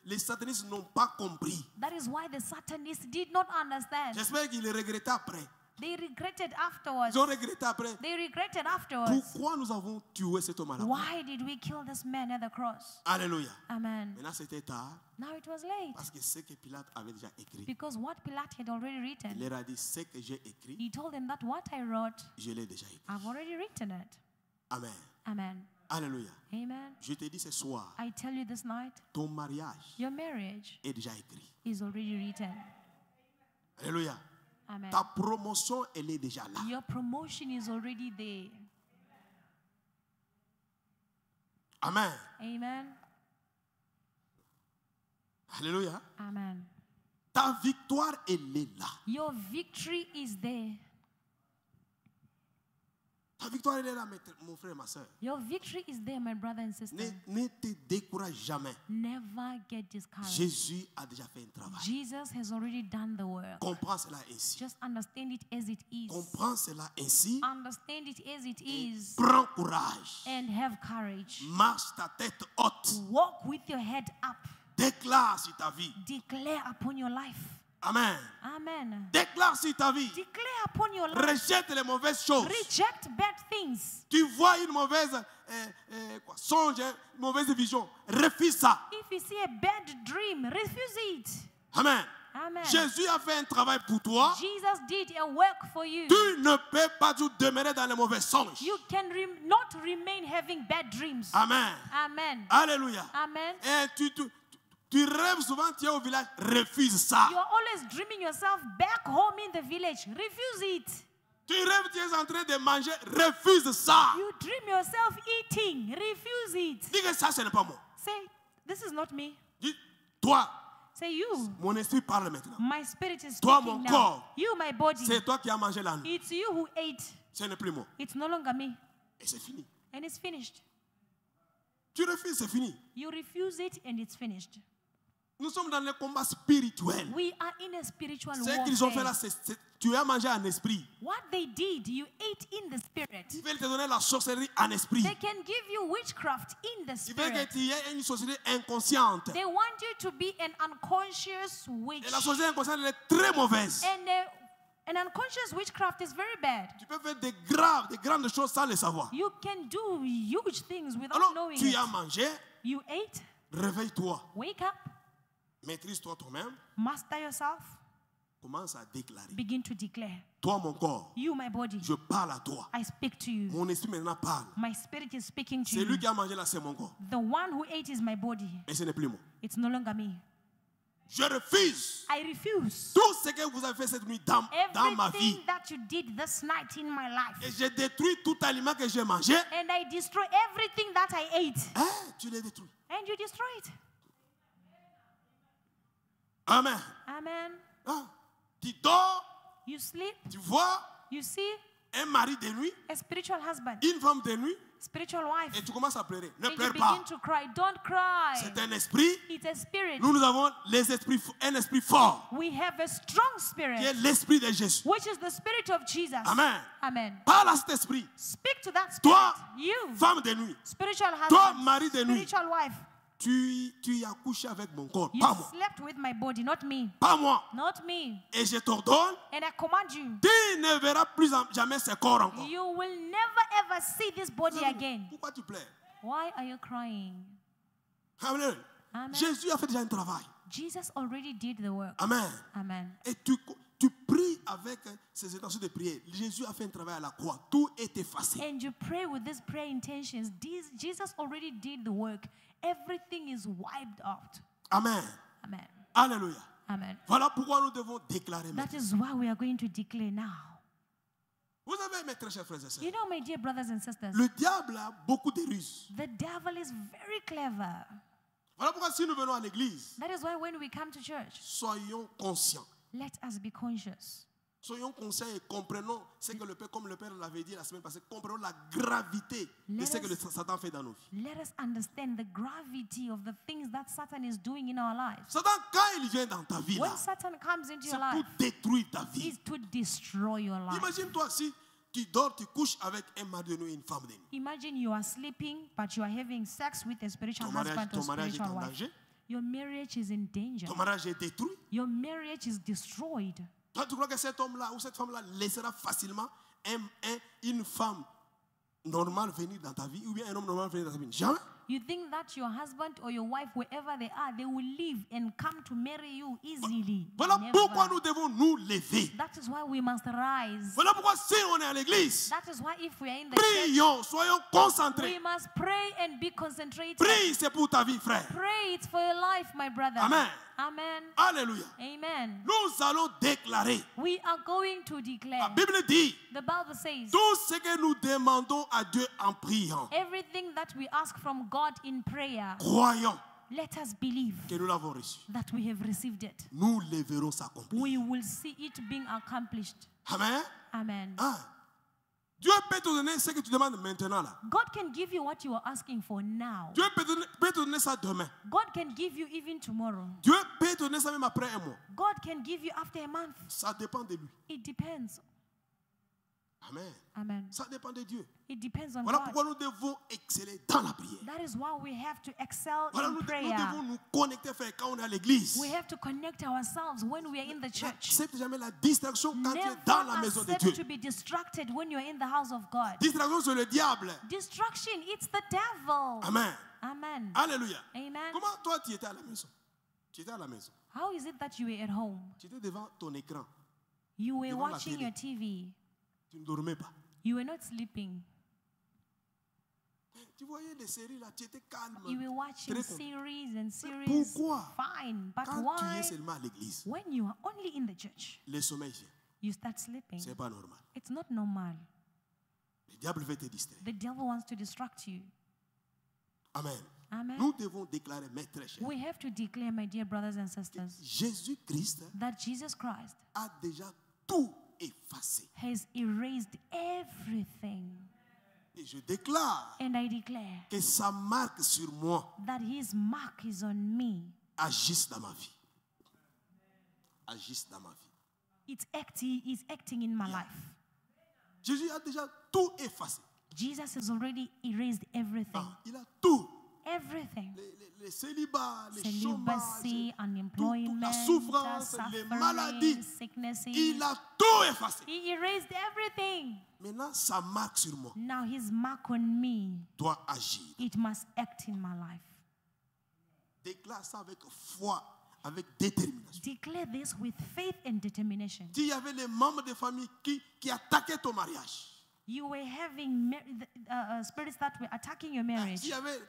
les satanistes n'ont pas compris. That is why the Satanists did not understand. J'espère qu'ils le regrettaient après. They regretted afterwards. Ils ont regretté après. They regretted afterwards. Pourquoi nous avons tué cet homme à la croix? Why did we kill this man at the cross? Alléluia. Amen. Maintenant, c'était tard. Now it was late. Parce que ce que Pilate avait déjà écrit. Because what Pilate had already Il written, leur a dit, ce que j'ai écrit, he told them that what I wrote, je l'ai déjà écrit. I've already written it. Amen. Amen. Alléluia. Amen. Je te dis ce soir, I tell you this night, ton mariage your marriage est déjà écrit. is already written. Alléluia. Amen. Ta promotion, elle est déjà là. Your promotion is already there. Amen. Amen. Alléluia. Amen. Ta victoire, elle est là. Your victory is there. Ta victoire, elle est là, mon frère et ma soeur. Your victory is there, my brother and sister. Ne te décourage jamais. Never get discouraged. Jésus a déjà fait un travail. Jesus has already done the work. Comprends cela ainsi. Just understand it as it is. Comprends cela ainsi. Understand it as it is. Prends courage. And have courage. Marche ta tête haute. Walk with your head up. Déclare sur ta vie. Declare upon your life. Amen. Amen. Déclare sur ta vie. Declare upon your life. Rejette les mauvaises choses. Reject bad things. Tu vois une mauvaise songe, une mauvaise vision. Refuse ça. If you see a bad dream, refuse it. Amen. Amen. Jésus a fait un travail pour toi. Jesus did a work for you. Tu ne peux pas toujours demeurer dans les mauvais songes. You can not remain having bad dreams. Amen. Amen. Alléluia. Amen. Et tu rêves souvent, tu es au village, refuse ça. You are always dreaming yourself back home in the village. Refuse it. Tu rêves, tu es en train de manger, refuse ça. You dream yourself eating. Refuse it. Dis que ça, ce n'est pas moi. Say, this is not me. Dis, toi, Say, you. mon esprit parle maintenant. My spirit is Toi, speaking mon now. corps. You, my body. C'est toi qui as mangé la nuit. It's you who ate. Ce n'est plus moi. It's no longer me. Et c'est fini. And it's finished. Tu refuses, c'est fini. You refuse it and it's finished. Nous sommes dans le combat spirituel. We are in a spiritual Ce qu'ils ont fait là, warfare. tu as mangé en esprit. What they did, you ate in the spirit. Ils veulent te donner la sorcellerie en esprit. They can give you witchcraft in the Ils veulent que spirit. tu aies une sorcellerie inconsciente. They want you to be an unconscious witch. Et la sorcellerie inconsciente, elle est très mauvaise. And an unconscious witchcraft is very bad. Tu peux faire des grandes choses sans le savoir. You can do huge things without Alors, knowing tu it. as mangé, You ate, réveille-toi. wake up, Maîtrise-toi toi-même. master yourself, Commence à déclarer. begin to declare. Toi, mon corps, You, my body, je parle à toi. I speak to you. Mon esprit maintenant parle. My spirit is speaking to C'est lui you. qui a mangé là, c'est mon corps. The one who ate is my body. Et ce n'est plus moi. It's no longer me. Je refuse I refuse tout ce que vous avez fait cette nuit dans ma vie. everything that you did this night in my life. Et je détruis tout aliment que j'ai mangé. And I destroy everything that I ate. Hein? Tu l'as détruit. And you destroy it. Amen. Amen. Hein? Tu dors, You sleep, tu vois you see un mari de nuit, a spiritual husband, une femme de nuit, spiritual wife, et tu commences à pleurer. Ne and you pleure begin pas. to cry. Don't cry. C'est un esprit. It's a spirit. Nous avons un esprit fort, We have a strong qui est spirit, l'esprit de Jésus. which is the spirit of Jesus. Amen. Amen. Parle à cet esprit. Speak to that spirit. Toi, You, femme de nuit, spiritual toi, husband, mari de nuit, spiritual wife, tu as couché avec mon corps, you pas moi. slept with my body, not me. Pas moi. Not me. Et je t'ordonne, And I command you, tu ne verras plus jamais ce corps encore. you will never ever see this body again. Pourquoi tu pleures? Why are you crying? Amen. Amen. Jésus a fait déjà un travail. Jesus already did the work. Amen. Amen. Et tu pries avec ces intentions de prière. Jésus a fait un travail à la croix. Tout est effacé. And you pray with these prayer intentions. Jesus already did the work. Everything is wiped out. Amen. Amen. Alléluia. Amen. Voilà pourquoi nous devons déclarer That maintenant. is why we are going to declare now. Vous savez, mes très chers frères et sœurs, You know, my dear brothers and sisters, le diable a beaucoup de ruses. the devil is very clever. Voilà pourquoi si nous venons à l'église, That is why when we come to church, soyons conscients. let us be conscious. Soyons conscients et comprenons ce que le Père, comme le Père l'avait dit la semaine passée, comprenons la gravité de ce que le Satan fait dans nos vies. Let us understand the gravity of the things that Satan is doing in our lives. Satan, quand il vient dans ta vie, When là, Satan comes into c'est your pour life, détruire ta vie. it's to destroy your life. Imagine-toi si tu dors, tu couches avec un mari de nuit et une femme de nuit. Imagine you are sleeping, but you are having sex with a spiritual Ton mariage husband or est spiritual en wife. danger. Your marriage is in danger. Ton mariage est détruit. Your marriage is destroyed. Toi, tu crois que cet homme-là ou cette femme-là laissera facilement une femme normale venir dans ta vie ou bien un homme normal venir dans ta vie? Jamais. You think that your husband or your wife, wherever they are, they will leave and come to marry you easily? Voilà Never. pourquoi nous devons nous lever. That is why we must rise. Voilà pourquoi si on est à l'église, That is why if we are in the church, prions, soyons concentrés. we must pray and be concentrated. Prie, c'est pour ta vie, frère. Pray, it's for your life, my brother. Amen. Amen. Alléluia. Amen. Nous allons déclarer. We are going to La declare. Bible dit, The Bible says, tout ce que nous demandons à Dieu en priant, everything that we ask from God in prayer, croyons let us believe que nous l'avons reçu. that we have received it. Nous les verrons s'accomplir. We will see it being accomplished. Amen. Amen. Hein? Dieu peut te donner ce que tu demandes maintenant là. God can give you what you are asking for now. Dieu peut te donner ça demain. God can give you even tomorrow. Dieu peut te donner ça même après un mois. God can give you after a month. Ça dépend de lui. It depends. Amen. Amen. Ça dépend de Dieu. It depends on Voilà God. pourquoi nous devons exceller dans la prière. That is why we have to excel Voilà, in nous prayer. devons nous connecter, frère, quand on est à l'église. We have to connect ourselves when we are in the church. N'accepte jamais la distraction quand tu es Never dans la maison de accept Dieu. to be distracted when you are in the house of God. Distraction, c'est le diable. Distraction, it's the devil. Amen. Amen. Alléluia. Amen. Comment toi tu étais à la maison? Tu étais à la maison. How is it that you were at home? Tu étais devant ton écran. You were Devant la watching télé. your TV. Tu ne dormais pas. You were not sleeping. Tu voyais des séries là, tu étais calme. You were watching Très content. series and series. Pourquoi? Fine. But Quand tu es why? seulement à l'église, When you are only in the church, le sommeil vient. you start sleeping. C'est pas normal. It's not normal. Le diable veut te distraire. The devil wants to distract you. Amen. Amen. Nous devons déclarer, mes très chers, We have to declare, my dear brothers and sisters, Jésus-Christ that Jesus Christ a déjà tout effacé. has erased everything. Et je déclare And I declare que sa marque sur moi that his mark is on me. agisse dans ma vie. Agisse dans ma vie. It's acting in my life. Jésus a déjà tout effacé. Jesus has already erased everything. Ah, il a tout. Everything. Les célibats, les chômages, Celibacy, unemployment, la souffrance, les maladies. suffering, sicknesses. Il a tout effacé. He erased everything. Maintenant, sa marque sur moi Now his mark on me, doit agir. it must act in my life. Déclare ça avec foi, avec détermination. Declare this with faith and determination. S'il y avait les membres de famille qui attaquaient ton mariage, You were having spirits that were attacking your marriage. s'il y avait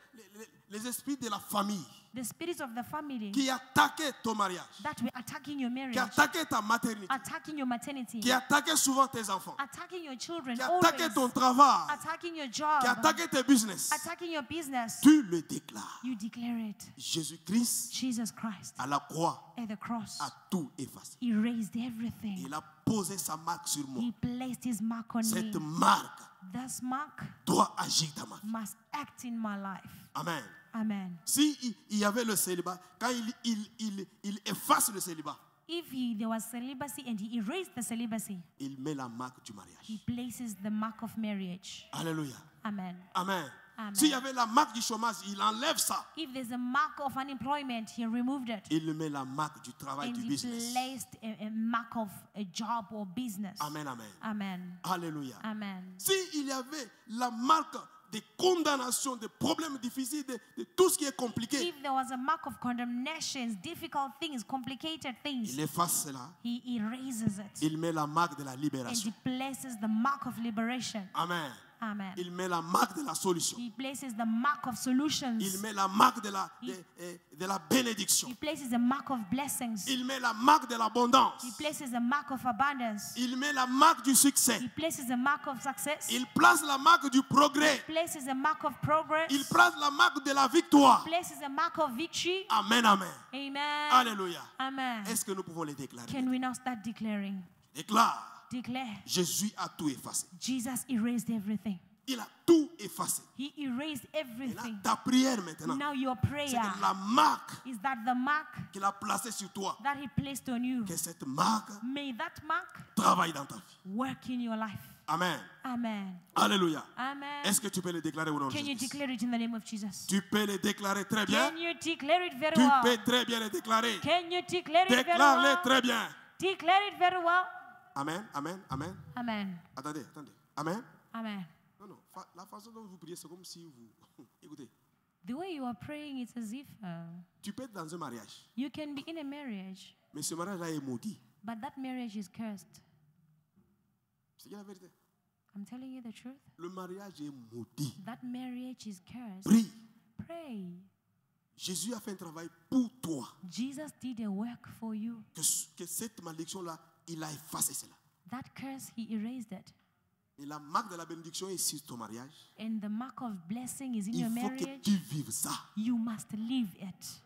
les esprits de la famille The spirits of the family qui attaquaient ton mariage, that were attacking your marriage, qui attaquaient ta maternité, attacking your maternity, qui attaquaient souvent tes enfants, attacking your children, qui attaquaient always, ton travail, attacking your job, qui attaquaient tes business, attacking your business. tu le déclares. You declare it. Jésus-Christ, Jesus Christ à la croix, at the cross a tout effacé. erased everything. Il a posé sa marque sur moi. He placed his mark on Cette me. marque This mark doit agir dans ma vie. must act in my life. Amen. Amen. Si il y avait le célibat, quand il efface le célibat, If there was celibacy and he erased the celibacy, il met la marque du mariage. he places the mark of marriage. Alléluia. Amen. Amen. Amen. S'il y avait la marque du chômage, il enlève ça. If there's a mark of unemployment, he removed it. Il met la marque du travail, And du he business. placed a mark of a job or business. Amen, amen. Amen. Alléluia. Amen. S'il y avait la marque des condamnations, des problèmes difficiles, de tout ce qui est compliqué, If there was a mark of condemnations, difficult things, complicated things, il efface cela. he erases it. Il met la marque de la And libération. he places the mark of liberation. Amen. Amen. Il met la marque de la solution. He places the mark of solutions. Il met la marque de la bénédiction. He places the mark of blessings. Il met la marque de l'abondance. He places the mark of abundance. Il met la marque du succès. He places the mark of success. Il place la marque du progrès. He places the mark of progress. Il place la marque de la victoire. He places the mark of victory. Amen, amen. Amen. Alléluia. Amen. Est-ce que nous pouvons les déclarer? Can we now start declaring? Déclare. Declare. Jésus a tout effacé. Jesus erased everything. Il a tout effacé. He erased Et là, everything. ta prière maintenant, Now your c'est prayer que la marque is that the mark qu'il a placée sur toi, that he placed on you. que cette marque May that mark travaille dans ta vie. work in your life. Amen. Amen. Alléluia. Amen. Est-ce que tu peux le déclarer au nom de Can you Jésus? declare it in the name of Jesus? Tu peux le déclarer très bien. Can you declare it very Tu well? peux très bien le déclarer. Can you declare it very Déclare-le well? très bien. Declare it very well. Amen, amen, amen. Amen. Attendez. Amen. Amen. Non. La façon dont vous priez, c'est comme si vous... Écoutez, The way you are praying, it's as if tu peux être dans un mariage, you can be in a marriage, mais ce mariage-là est maudit. but that marriage is cursed. C'est la vérité. I'm telling you the truth. Le mariage est maudit. That marriage is cursed. Prie. Pray. Jésus a fait un travail pour toi. Jesus did a work for you. Que cette malédiction-là, il a effacé cela. That curse, he erased it. Et la marque de la bénédiction est sur ton mariage. And the mark of blessing is in Il your faut que marriage. tu vives ça. You must live it.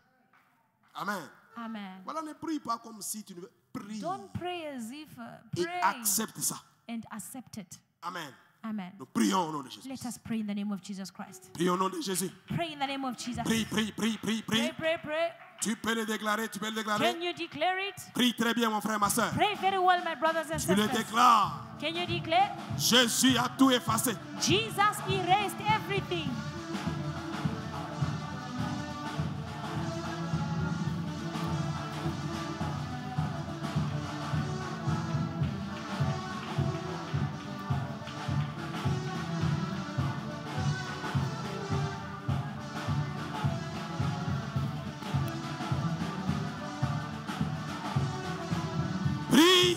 Amen. Amen. Voilà, ne prie pas comme si tu ne veux. Prie. Don't pray as if, Et pray accepte ça. and accept it. Amen. Amen. Nous prions au nom de Jésus. Let us pray in the name of Jesus Christ. Prions au nom de Jésus. Pray in the name of Jesus. Prie. Pray. Tu peux le déclarer, Can you declare it? Prie très bien, mon frère, ma soeur. Pray very well, my brothers and Tu le sisters. déclares. Can you declare? Jésus a tout effacé. Jesus erased everything. Prie.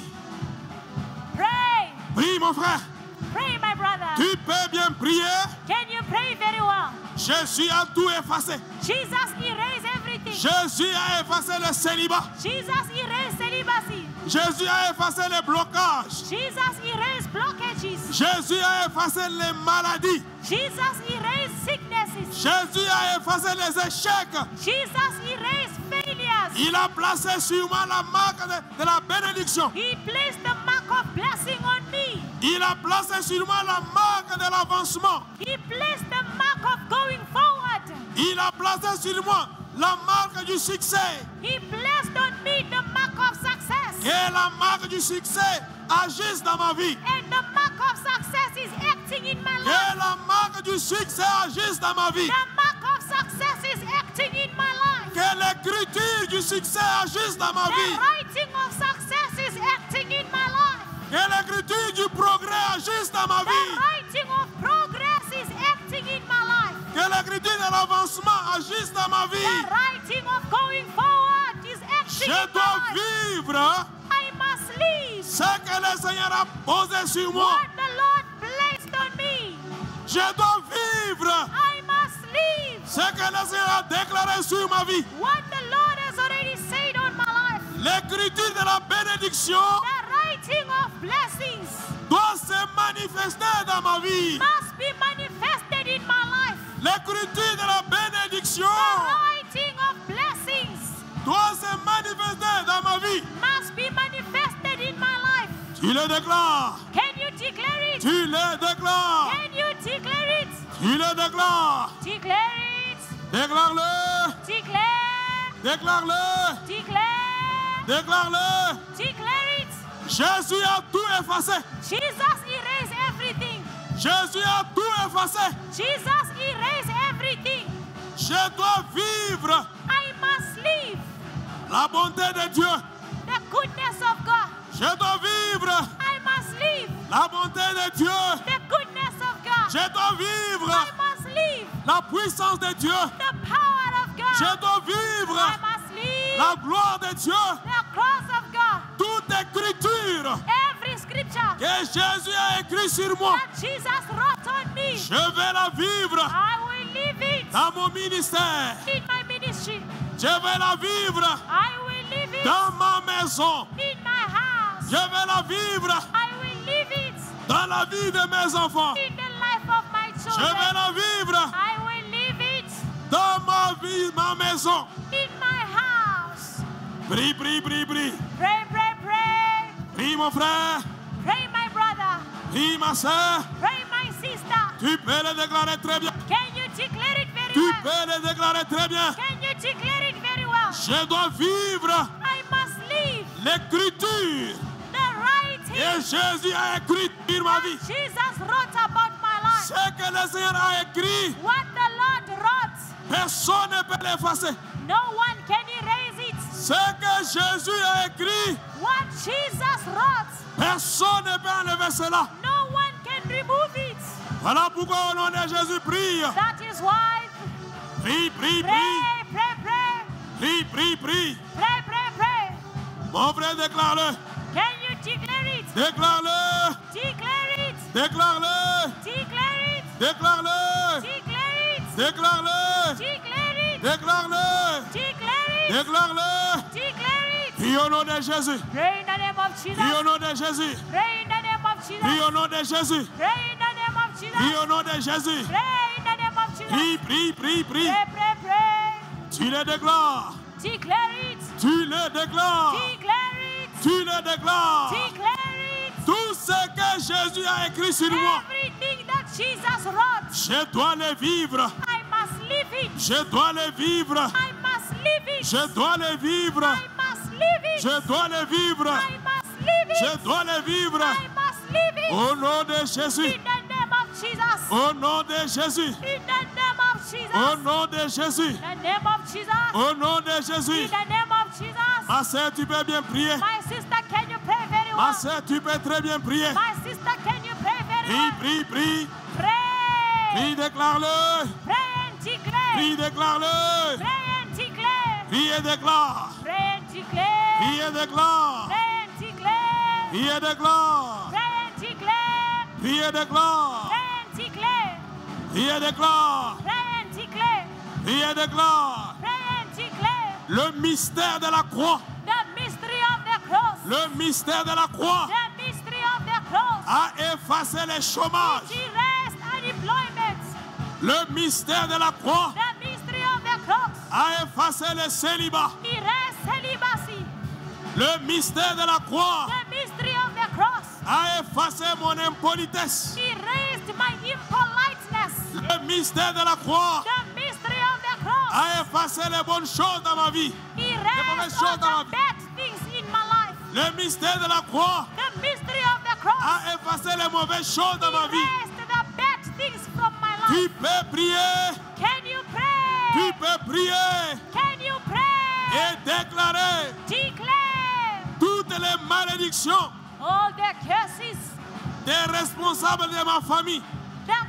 Pray. Prie, mon frère. Pray, my brother. Tu peux bien prier. Can you pray very well? Jésus a tout effacé. Jesus erased everything. Jésus a effacé le célibat. Jesus erased celibacy. Jésus a effacé les blocages. Jesus erased blockages. Jésus a effacé les maladies. Jesus erased sicknesses. Jésus a effacé les échecs. Jesus erased failures. Il a placé sur moi la marque de la bénédiction. He placed the mark of blessing on me. Il a placé sur moi la marque de l'avancement. He placed the mark of going forward. Il a placé sur moi la marque du succès. He placed on me the mark of success. Que la marque du succès agisse dans ma vie. And the mark of success is acting in my life. Que la marque du succès agisse dans ma vie. The mark of success is acting in my life. Que l'écriture du succès agisse dans ma The vie. writing of success is acting in my life. Que l'écriture du progrès agisse dans ma The vie. writing of progress is acting in my life. Que l'écriture de l'avancement agisse dans ma The vie. writing of going forward is acting Je in dois my life. vivre I must live ce que le Seigneur a posé sur moi. what the Lord placed on me. Je dois vivre I must live ce que le Seigneur a déclaré sur ma vie. what the Lord has already said on my life. L'écriture de la bénédiction The writing of blessings doit se manifester dans ma vie. must be manifested in my life. L'écriture de la bénédiction The writing of blessings doit se manifester dans ma vie. must be manifested in my life. Tu le déclares. Can you declare it? Tu le déclares. Can you declare it? Tu le déclares. Declare it. Déclare-le. Declare. Déclare-le. Declare. Déclare-le. Declare it. Jésus a tout effacé. Jesus erased everything. Jésus a tout effacé. Jesus erased everything. Je dois vivre I must live la bonté de Dieu. the goodness of God. Je dois vivre I must live la bonté de Dieu. the goodness of God. Je dois vivre I must live la puissance de Dieu. the power of God. Je dois I vivre must live la gloire de Dieu. the cross of God. Toute écriture Every scripture scripture que Jésus a écrit sur moi, that Jesus wrote on me, je vais la vivre I will live it dans mon ministère. in my ministry. Je vais la vivre I will live it dans ma maison. in my house. Je vais la vivre I will live it dans la vie de mes enfants. in the life of my Je vais children. la vivre I will live it dans ma vie, ma maison. in my house. Prie, prie, prie, prie. Pray, pray, pray. Prie, mon frère. Pray, my brother. Prie, ma soeur. Pray, my sister. Tu peux le déclarer très bien. Can you declare it very Tu well? peux le déclarer très bien. Can you declare it very well? Je dois vivre I must live l'écriture. the right Et thing Jésus a écrit sur ma vie. Jesus wrote about my life. Ce que le Seigneur a écrit, What the Lord wrote, personne ne peut l'effacer. no one can erase it. Ce que Jésus a écrit, What Jesus wrote, personne ne peut enlever cela. no one can remove it. Voilà pourquoi au nom de Jésus, prie. That is why Prie, prie, prie. pray, pray, pray. Prie, prie, prie. Pray, pray, pray. Mon frère, déclare-le. Can you declare it? Déclare-le. Declare it. Déclare-le. Declare it. Déclare-le. Declare it. Déclare-le. Declare it. Déclare-le. Declare it. Déclare-le. Declare it. Prie au nom de Jésus. Pray in the name of Prie Jesus. au nom de Jésus. Pray in the name of Prie Jesus. au nom de Jésus. Pray in the name of Prie Jesus. au nom de Jésus. Pray in the name of Jesus. Prie, prie, prie, prie. Pray, pray, pray. Tu le déclares. Declare it. Tu le déclares. Declare it. Tu le déclares. Declare it. Tout ce que Jésus a écrit sur moi, Everything that Jesus wrote, je dois le vivre. I must live it. Je dois le vivre. I must live it. Je dois le vivre. I must live it. Je dois le vivre. I must live Je it. dois le vivre. I must live it. Au nom de Jésus. In the name of Jesus. Au nom de Jésus. In the name of Jesus. Au nom de Jésus. In the name of Jesus. Au nom de In Jésus. the name of Jesus. Ma soeur, tu peux bien prier. My sister, can you pray very Ma well? soeur, tu peux très bien prier. My sister, can you pray very Prie, well? prie, prie. Pray. Prie, déclare-le. Pray and declare. Prie, déclare-le. Pray and declare. Prie et déclare. Pray and declare. Prie et déclare. Pray and declare. Prie et déclare. Pray and declare. Prie et déclare. Pray and declare. Prie et déclare. Pray and declare. Prie et déclare. Pray and declare. Le mystère de la croix. The mystery of the cross. Le mystère de la croix The mystery of the cross. a effacé le chômage. It erased unemployment. Le mystère de la croix The mystery of the cross. a effacé le célibat. Erased celibacy. Le mystère de la croix The mystery of the cross. a effacé mon impolitesse. Erased my impoliteness. Le mystère de la croix The mystery of the cross. a effacé les bonnes choses dans ma vie. mauvaises Erased all choses dans ma the vie. bad things in my life. Le mystère de la croix The mystery of the cross. a effacé les mauvaises choses dans ma vie. Erased the bad things from my life. Tu peux prier, Can you tu pray? peux prier Can you pray? et déclarer Declare toutes les malédictions all the curses des responsables de ma famille. that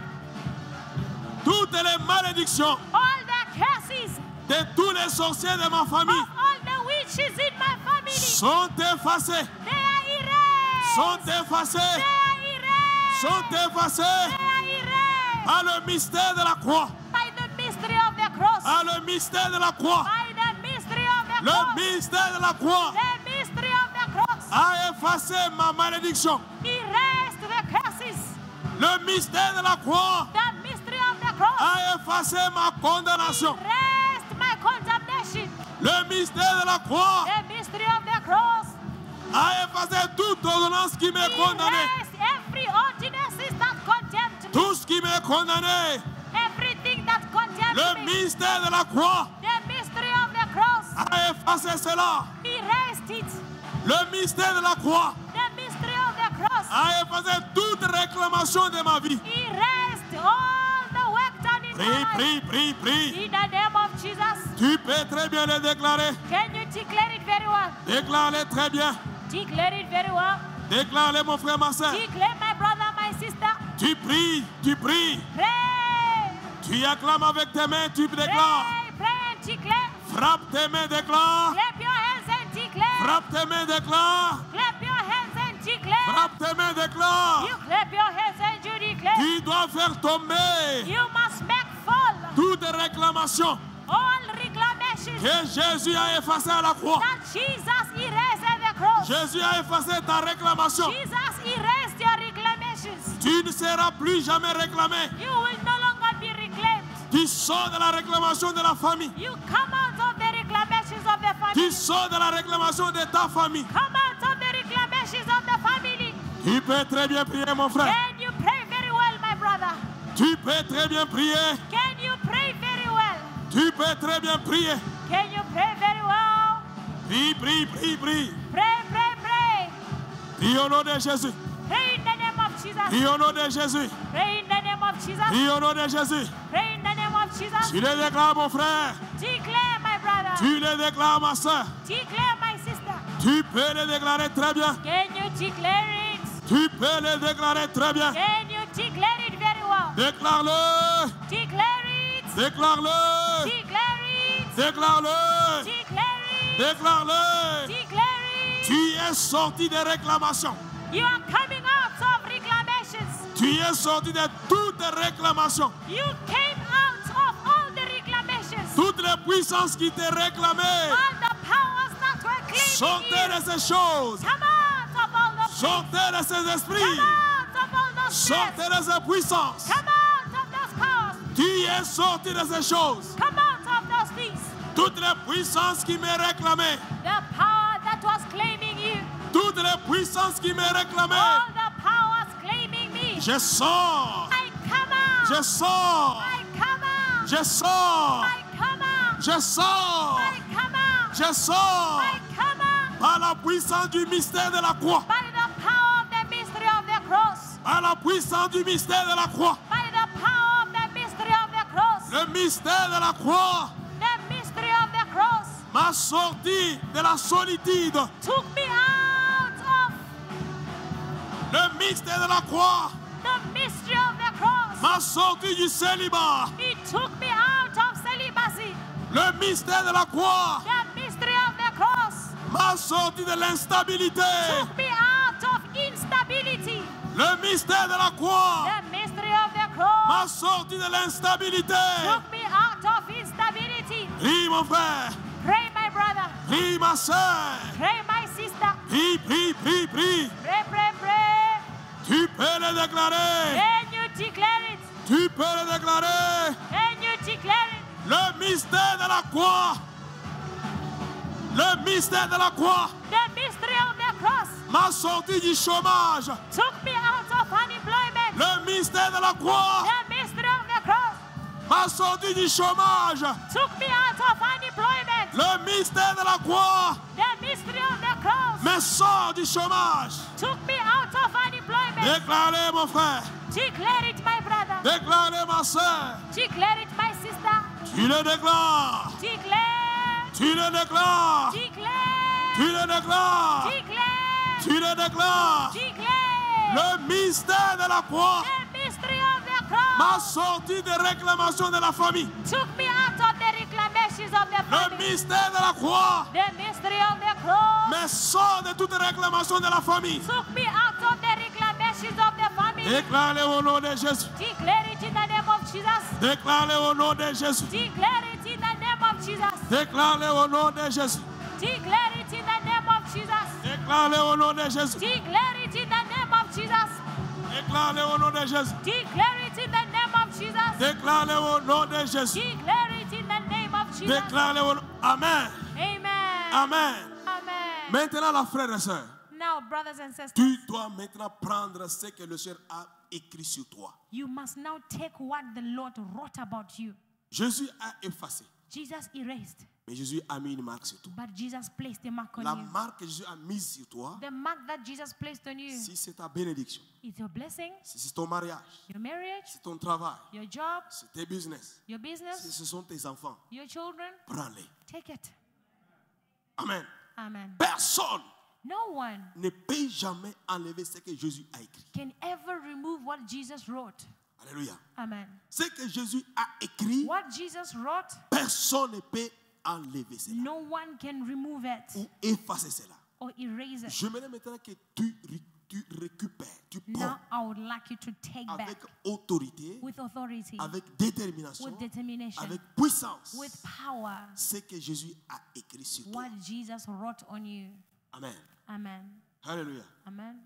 Toutes les malédictions all the curses de tous les sorciers de ma famille of all the witches in my family. sont effacées, They are erased. sont effacées, They are erased. sont effacées They are erased. par le mystère de la croix. By the mystery of the cross. Par le mystère de la croix. By the mystery of the Le cross. mystère de la croix The mystery of the cross. a effacé ma malédiction. Erased the curses. Le mystère de la croix The mystery of the cross. a effacé ma condamnation. Erased my condemnation. Le mystère de la croix The mystery of the cross. a effacé toute ordonnance qui m'est condamnée. Erased every ordinances that condemned me. Tout ce qui m'est condamné. Everything that condemned Le me. mystère de la croix The mystery of the cross. a effacé cela. Erased it. Le mystère de la croix The mystery of the cross. a effacé toute réclamation de ma vie. Erased all the work done in my Prie, life. prie, prie, prie. In the name of Jesus. Tu peux très bien le déclarer. Can you declare it very well? Déclare-le très bien. Declare it very well. Déclare-le, mon frère, ma soeur. Declare, my brother, my sister. Tu pries, tu pries. Pray. Tu acclames avec tes mains, tu déclares. Pray, pray and declare. Frappe tes mains, déclare. Clap your hands and declare. Frappe tes mains, déclare. Clap your hands and declare. Frappe tes mains, déclare. You clap your hands and you declare. Tu dois faire tomber You must make fall toute réclamation all reclamations que Jésus a effacée à la croix. that Jesus erased at the cross. Jésus a effacé ta réclamation. Jesus erased your reclamations. Tu ne seras plus jamais réclamé. You will no longer be reclaimed. Tu sors de la réclamation de la famille. You come out of the reclamations of the Tu family. sors de la réclamation de ta famille. Come out of the reclamations of the family. Tu peux très bien prier, mon frère. Can you pray very well, my brother? Tu peux très bien prier. Can you pray very well? Tu peux très bien prier. Can you pray very well? Prie, prie, prie, prie. Pray, pray, pray. Prie au nom de Jésus. Pray in the name of Jesus. Prie au nom de Jésus. Pray in the name of Jesus. Prie au nom de Jésus. Pray in the name of Jesus. Tu le déclares, mon frère. Declare, my brother. Tu le déclares, ma soeur. Declare, my sister. Tu peux le déclarer très bien. Can you declare it? Tu peux le déclarer très bien. Can you declare it very well? Déclare-le. Declare it. Déclare-le. Declare it. Déclare-le. Declare it. Déclare-le. Declare it. Tu es sorti des réclamations. You are coming out of reclamations. Tu es sorti de toutes réclamations. You came out of all the reclamations. Toutes les puissances qui te réclamaient. All the powers that were claiming Sortez you. de ces choses. Come out of all those things. Sortez de ces Come esprits. out of all those spirits. Sortez de ces puissances. Come out of those powers. Tu es sorti de ces choses. Come out of those things. Toutes les puissances qui me réclamaient. The power that was claiming you. Toutes les puissances qui me réclamaient. All the powers claiming me. Je sors. I come out. Je sors. I come out. Je sors. I come out. Je sors. I come out. Je sors. I come out. Par la puissance du mystère de la croix. By the power of the mystery of the cross. Par la puissance du mystère de la croix. By the power of the mystery of the cross. Le mystère de la croix The mystery of the cross m'a sorti de la solitude. took me out of Le mystère de la croix the mystery of the cross. m'a sorti du célibat. It took me out of celibacy. Le mystère de la croix The mystery of the cross m'a sorti de l'instabilité. took me out of instability. Le mystère de la croix The mystery of the cross m'a sorti de l'instabilité. took me out of instability. Prie, mon frère. Pray, my brother. Prie, ma soeur. Pray, my sister. Prie, prie, prie, prie. Pray, pray, pray. Tu peux le déclarer. Can you declare it? Tu peux le déclarer. Can you declare it? Le mystère de la croix. Le mystère de la croix The mystery of the cross m'a sorti du chômage. took me out of unemployment. Le mystère de la croix The mystery of the cross m'a sorti du chômage. took me out of unemployment. Le mystère de la croix The mystery of the cross me sort du chômage. took me out of unemployment. Déclarez, mon frère. Declare it, my brother. Déclarez, ma soeur. Declare it, my sister. Tu le déclares. Declare. Tu le déclares. Declare. Tu le déclares. Declare. Tu le déclares. Declare. Le mystère de la croix The mystery of the m'a cross sorti des réclamations de la famille. took me out of the reclamations of the Le family. mystère de la croix The mystery of the cross me sort de toute réclamation de la famille. took me out of the reclamations of the family. Déclarez au nom de Jésus. Declare it in the name of Jesus. Déclarez au nom de Jésus. Declare it in the name of Jesus. Déclarez au nom de Jésus. Declare it in the name of Jesus. Déclarez au nom de Jésus. Declare it in the name of Jesus. Déclarez au nom de Jésus. Declare it in the name of Jesus. Déclarez au nom de Jésus. Declare it in the name of Jesus. Déclarez au nom. Amen. Amen. Amen. Amen. Maintenant, la frère et sœur, Now, brothers and sisters, tu dois maintenant prendre ce que le Seigneur a écrit sur toi. you must now take what the Lord wrote about you. Jésus a effacé, Jesus erased, mais Jésus a mis une marque sur toi. but Jesus placed a mark on La you. marque que Jésus a mise sur toi, The mark that Jesus placed on you si c'est ta bénédiction, is your blessing, si c'est ton mariage, your marriage, si c'est ton travail, your job, si c'est tes business, your si business, ce sont tes enfants, your children. prends-les. Take it. Amen. Amen. Personne No one ne peut jamais enlever ce que Jésus a écrit. can ever remove what Jesus wrote. Alléluia. Amen. Ce que Jésus a écrit, What Jesus wrote, personne ne peut enlever cela no one can remove it ou effacer cela. or erase it. J'aimerais maintenant que tu tu récupères, tu prends Now I would like you to take avec back autorité, with authority, avec détermination, with determination, avec puissance, with power, ce que Jésus a écrit sur toi. what Jesus wrote on you. Amen. Amen. Alléluia. Amen.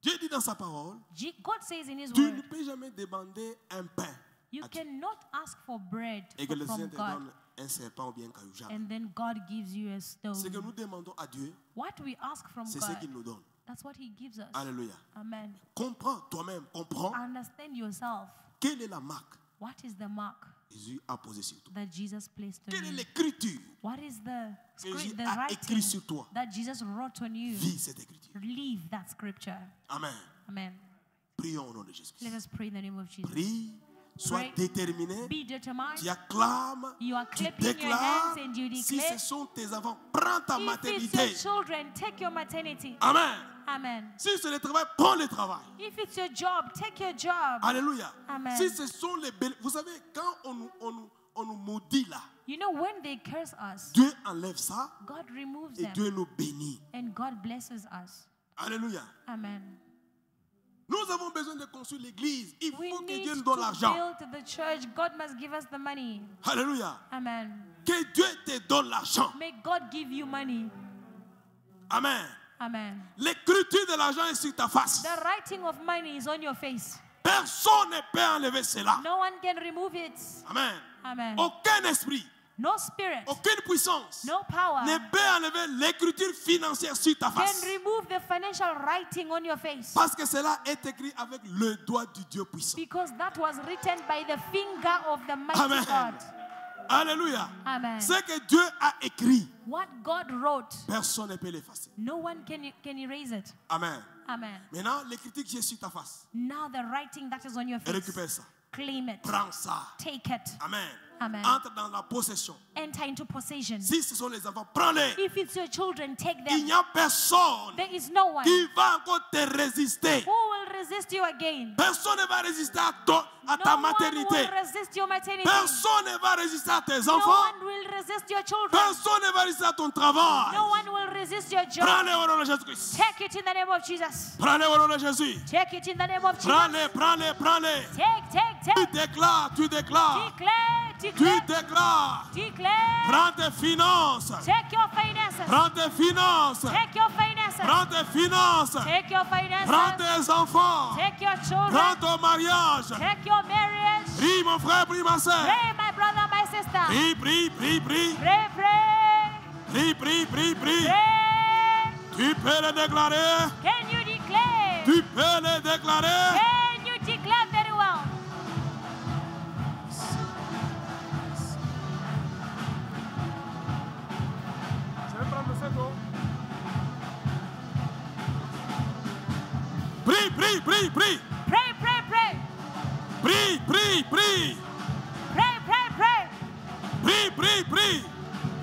Dieu dit dans sa parole, God says in His tu word, ne peux jamais demander un pain you à Dieu. cannot ask for bread Et que le from Seigneur te God, donne un serpent ou bien un caillou. Jamais. and then God gives you a Ce que stone. nous demandons à Dieu, What we ask from c'est ce God, qu'il nous donne. that's what He gives us. Alléluia. Amen. Comprends toi-même, comprends Understand yourself. quelle est la marque What is the mark que Jésus a posée sur toi. that Jesus placed on Quelle est you? l'écriture What is the que Jésus the a écrit writing sur toi? that Jesus wrote on you? Vis cette écriture. Leave that scripture. Amen. Amen. Prions au nom de Jésus. Let us pray in the name of Jesus. Prie, sois Pray. déterminé. Be determined. Tu acclames, You are tu clapping your déclares. hands and you Si declare. ce sont tes enfants, prends ta If it's your maternité. children, take your maternity. Amen. Amen. Si c'est le travail, prends le travail. If it's your job, take your job. Alléluia. Amen. Si ce sont les belles. Vous savez, quand on nous maudit là, You know, when they curse us, Dieu enlève ça God removes et them Dieu nous bénit. and God blesses us. Alléluia. Amen. Nous avons besoin de construire l'église. Il We faut que need Dieu nous to donne l'argent. build the church. God must give us the money. Alléluia. Amen. Que Dieu te donne l'argent. May God give you money. Amen. Amen. L'écriture de l'argent est sur ta face. The writing of money is on your face. Personne ne peut enlever cela. No one can remove it. Amen. Amen. Aucun esprit, No spirit, aucune puissance no power ne peut enlever l'écriture financière sur ta can face. remove the financial writing on your face. Parce que cela est écrit avec le doigt du Dieu puissant. Because that was written by the finger of the mighty Amen. God. Alléluia. Amen. Ce que Dieu a écrit, What God wrote, personne ne peut l'effacer. no one can erase it. Amen. Amen. Maintenant, l'écriture qui est sur ta face, Now the writing that is on your face, récupère ça. claim it, Prends ça. take it, Amen. Amen. Entre dans la possession. enter into possession. Si ce sont les enfants, prends-les. If it's your children, take Il them. n'y a personne There is no one qui va encore te résister. who will resist you again. Personne ne va résister à No ta one maternité. will resist your maternity. Personne ne va résister à tes No enfants. one will resist your children. Personne ne va résister à ton travail. No one will resist your job. Prends-les au nom de Jésus-Christ. Take it in the name of Jesus. Prends-les au nom de Jésus. Take it in the name of Jesus. Prends-les, prends-les, prends-les. Take. Tu déclares, tu déclares. Declare, Tu declare, déclares. declare. Prends tes finances. Take your finances. Prends tes finances. Take your finances. Prends tes finances. Take your Prends finances. tes enfants. Take your children. Prends ton mariage. Take your marriage. Prie mon frère, prie ma soeur. Pray, my brother, my sister. Prie, prie, prie, prie. Pray, pray. Prie, prie, prie, prie. Pray. Tu peux le déclarer. Can you declare? Tu peux le déclarer. Can you declare very well? Je vais prendre le second. Prie, prie, prie, prie. Pray, pray, pray. Prie, prie, prie. Pray, pray, pray. Prie, prie, prie.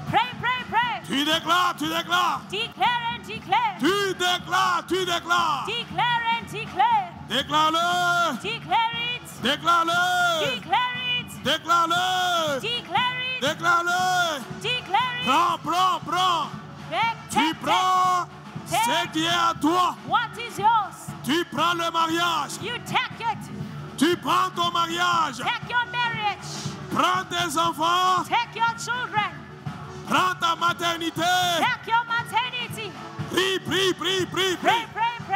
Pray, pray, pray. Tu déclares, tu déclares. Declare and declare. Tu déclares, tu déclares. Declare and declare. Déclare-le. Declare it. Déclare-le. Declare it. Déclare-le. Declare it. Déclare-le. Declare it. Prends, prends, prends. Take, Tu take, prends Take. ce qui est à toi. What is yours? Tu prends le mariage. You take it. Tu prends ton mariage. Take your marriage. Prends tes enfants. Take your children. Prends ta maternité. Take your maternity. Prie, prie, prie, prie, Pray, prie. pray, pray.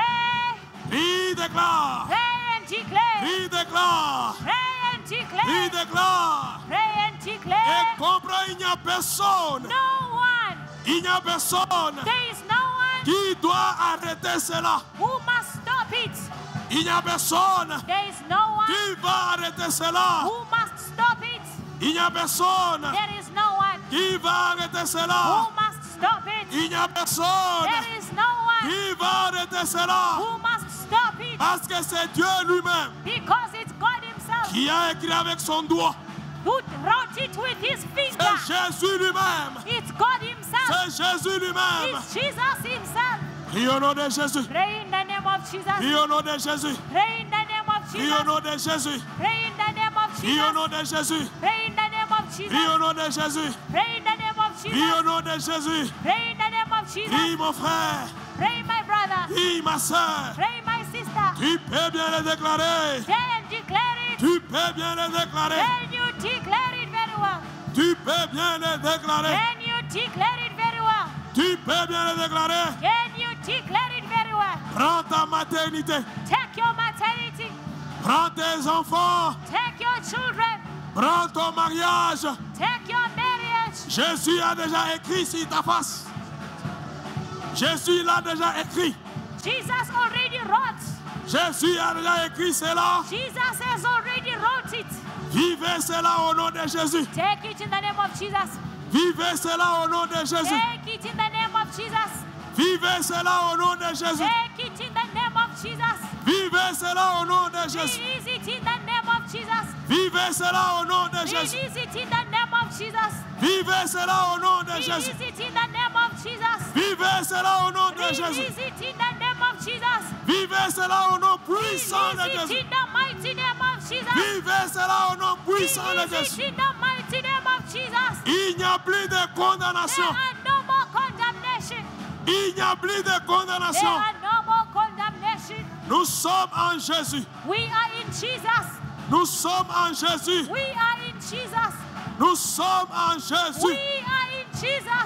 Prie, déclare. Pray and declare. Prie, déclare. Pray and Prie, declare. déclare. Pray and Et declare. comprends, il n'y a personne. No one. Il n'y a personne There is no one qui doit arrêter cela. who must stop it. Il n'y a personne There is no one qui va arrêter cela. who must stop it. Il n'y a personne There is no one qui va arrêter who cela. must stop it. Il n'y a personne There is no one qui va arrêter cela. who must stop it. Parce que c'est Dieu lui-même Because it's God Himself qui a écrit avec son doigt. who wrote it with His finger. C'est Jésus lui-même. It's God Himself. C'est Jésus lui-même. It's Jesus Himself. Prie au nom de Jésus. Pray in the name of Prie Jesus. au nom de Jésus. Pray in the name of Prie au Jesus. nom de Jésus. Pray in the name of Prie au Jesus. nom de Jésus. Pray in the name of Prie Jesus. au nom de Jésus. Pray in the name of Prie au Jesus. nom de Jésus. Pray in the name of Jesus. Prie mon frère. Pray, my brother. brother. Oui, ma soeur. Pray, my sister. Tu peux bien le déclarer. Then declare it. Tu peux bien le déclarer. Then you declare it very well. Tu peux bien le déclarer. Then you declare it very well. Tu peux bien le déclarer. Then you declare it very well. Prends ta maternité. Take your maternity. Prends tes enfants. Take your children. Prends ton mariage. Take your marriage. Jésus a déjà écrit sur ta face. Jésus l'a déjà écrit. Jesus already wrote. Jésus a déjà écrit cela. Jesus has already wrote it. Vivez cela au nom de Jésus. Take it in the name of Jesus. Vivez cela au nom de Jésus. Take it in the name of Jesus. Vivez cela au nom de Jésus. Take it in the name of Jesus. Vivez cela au nom de Jésus. Release it in the name of Jesus. Vivez cela au nom de Jésus. Release it in the name of Jesus. Vivez cela au nom de Jésus. Release it in the name of Jesus. Vivez cela au nom de Jésus. Release it in the name of Jesus. Vivez cela au nom puissant de Release it Jésus. in the mighty name of Jesus. Vivez cela au nom puissant de Release it Jésus. in the mighty name of Jesus. Il n'y a plus de condamnation. There are no more condemnation. Il n'y a plus de There condamnation. are no more condemnation. Nous sommes en Jésus. We are in Jesus. Nous sommes en Jésus. We are in Jesus. Nous sommes en Jésus. We are in Jesus.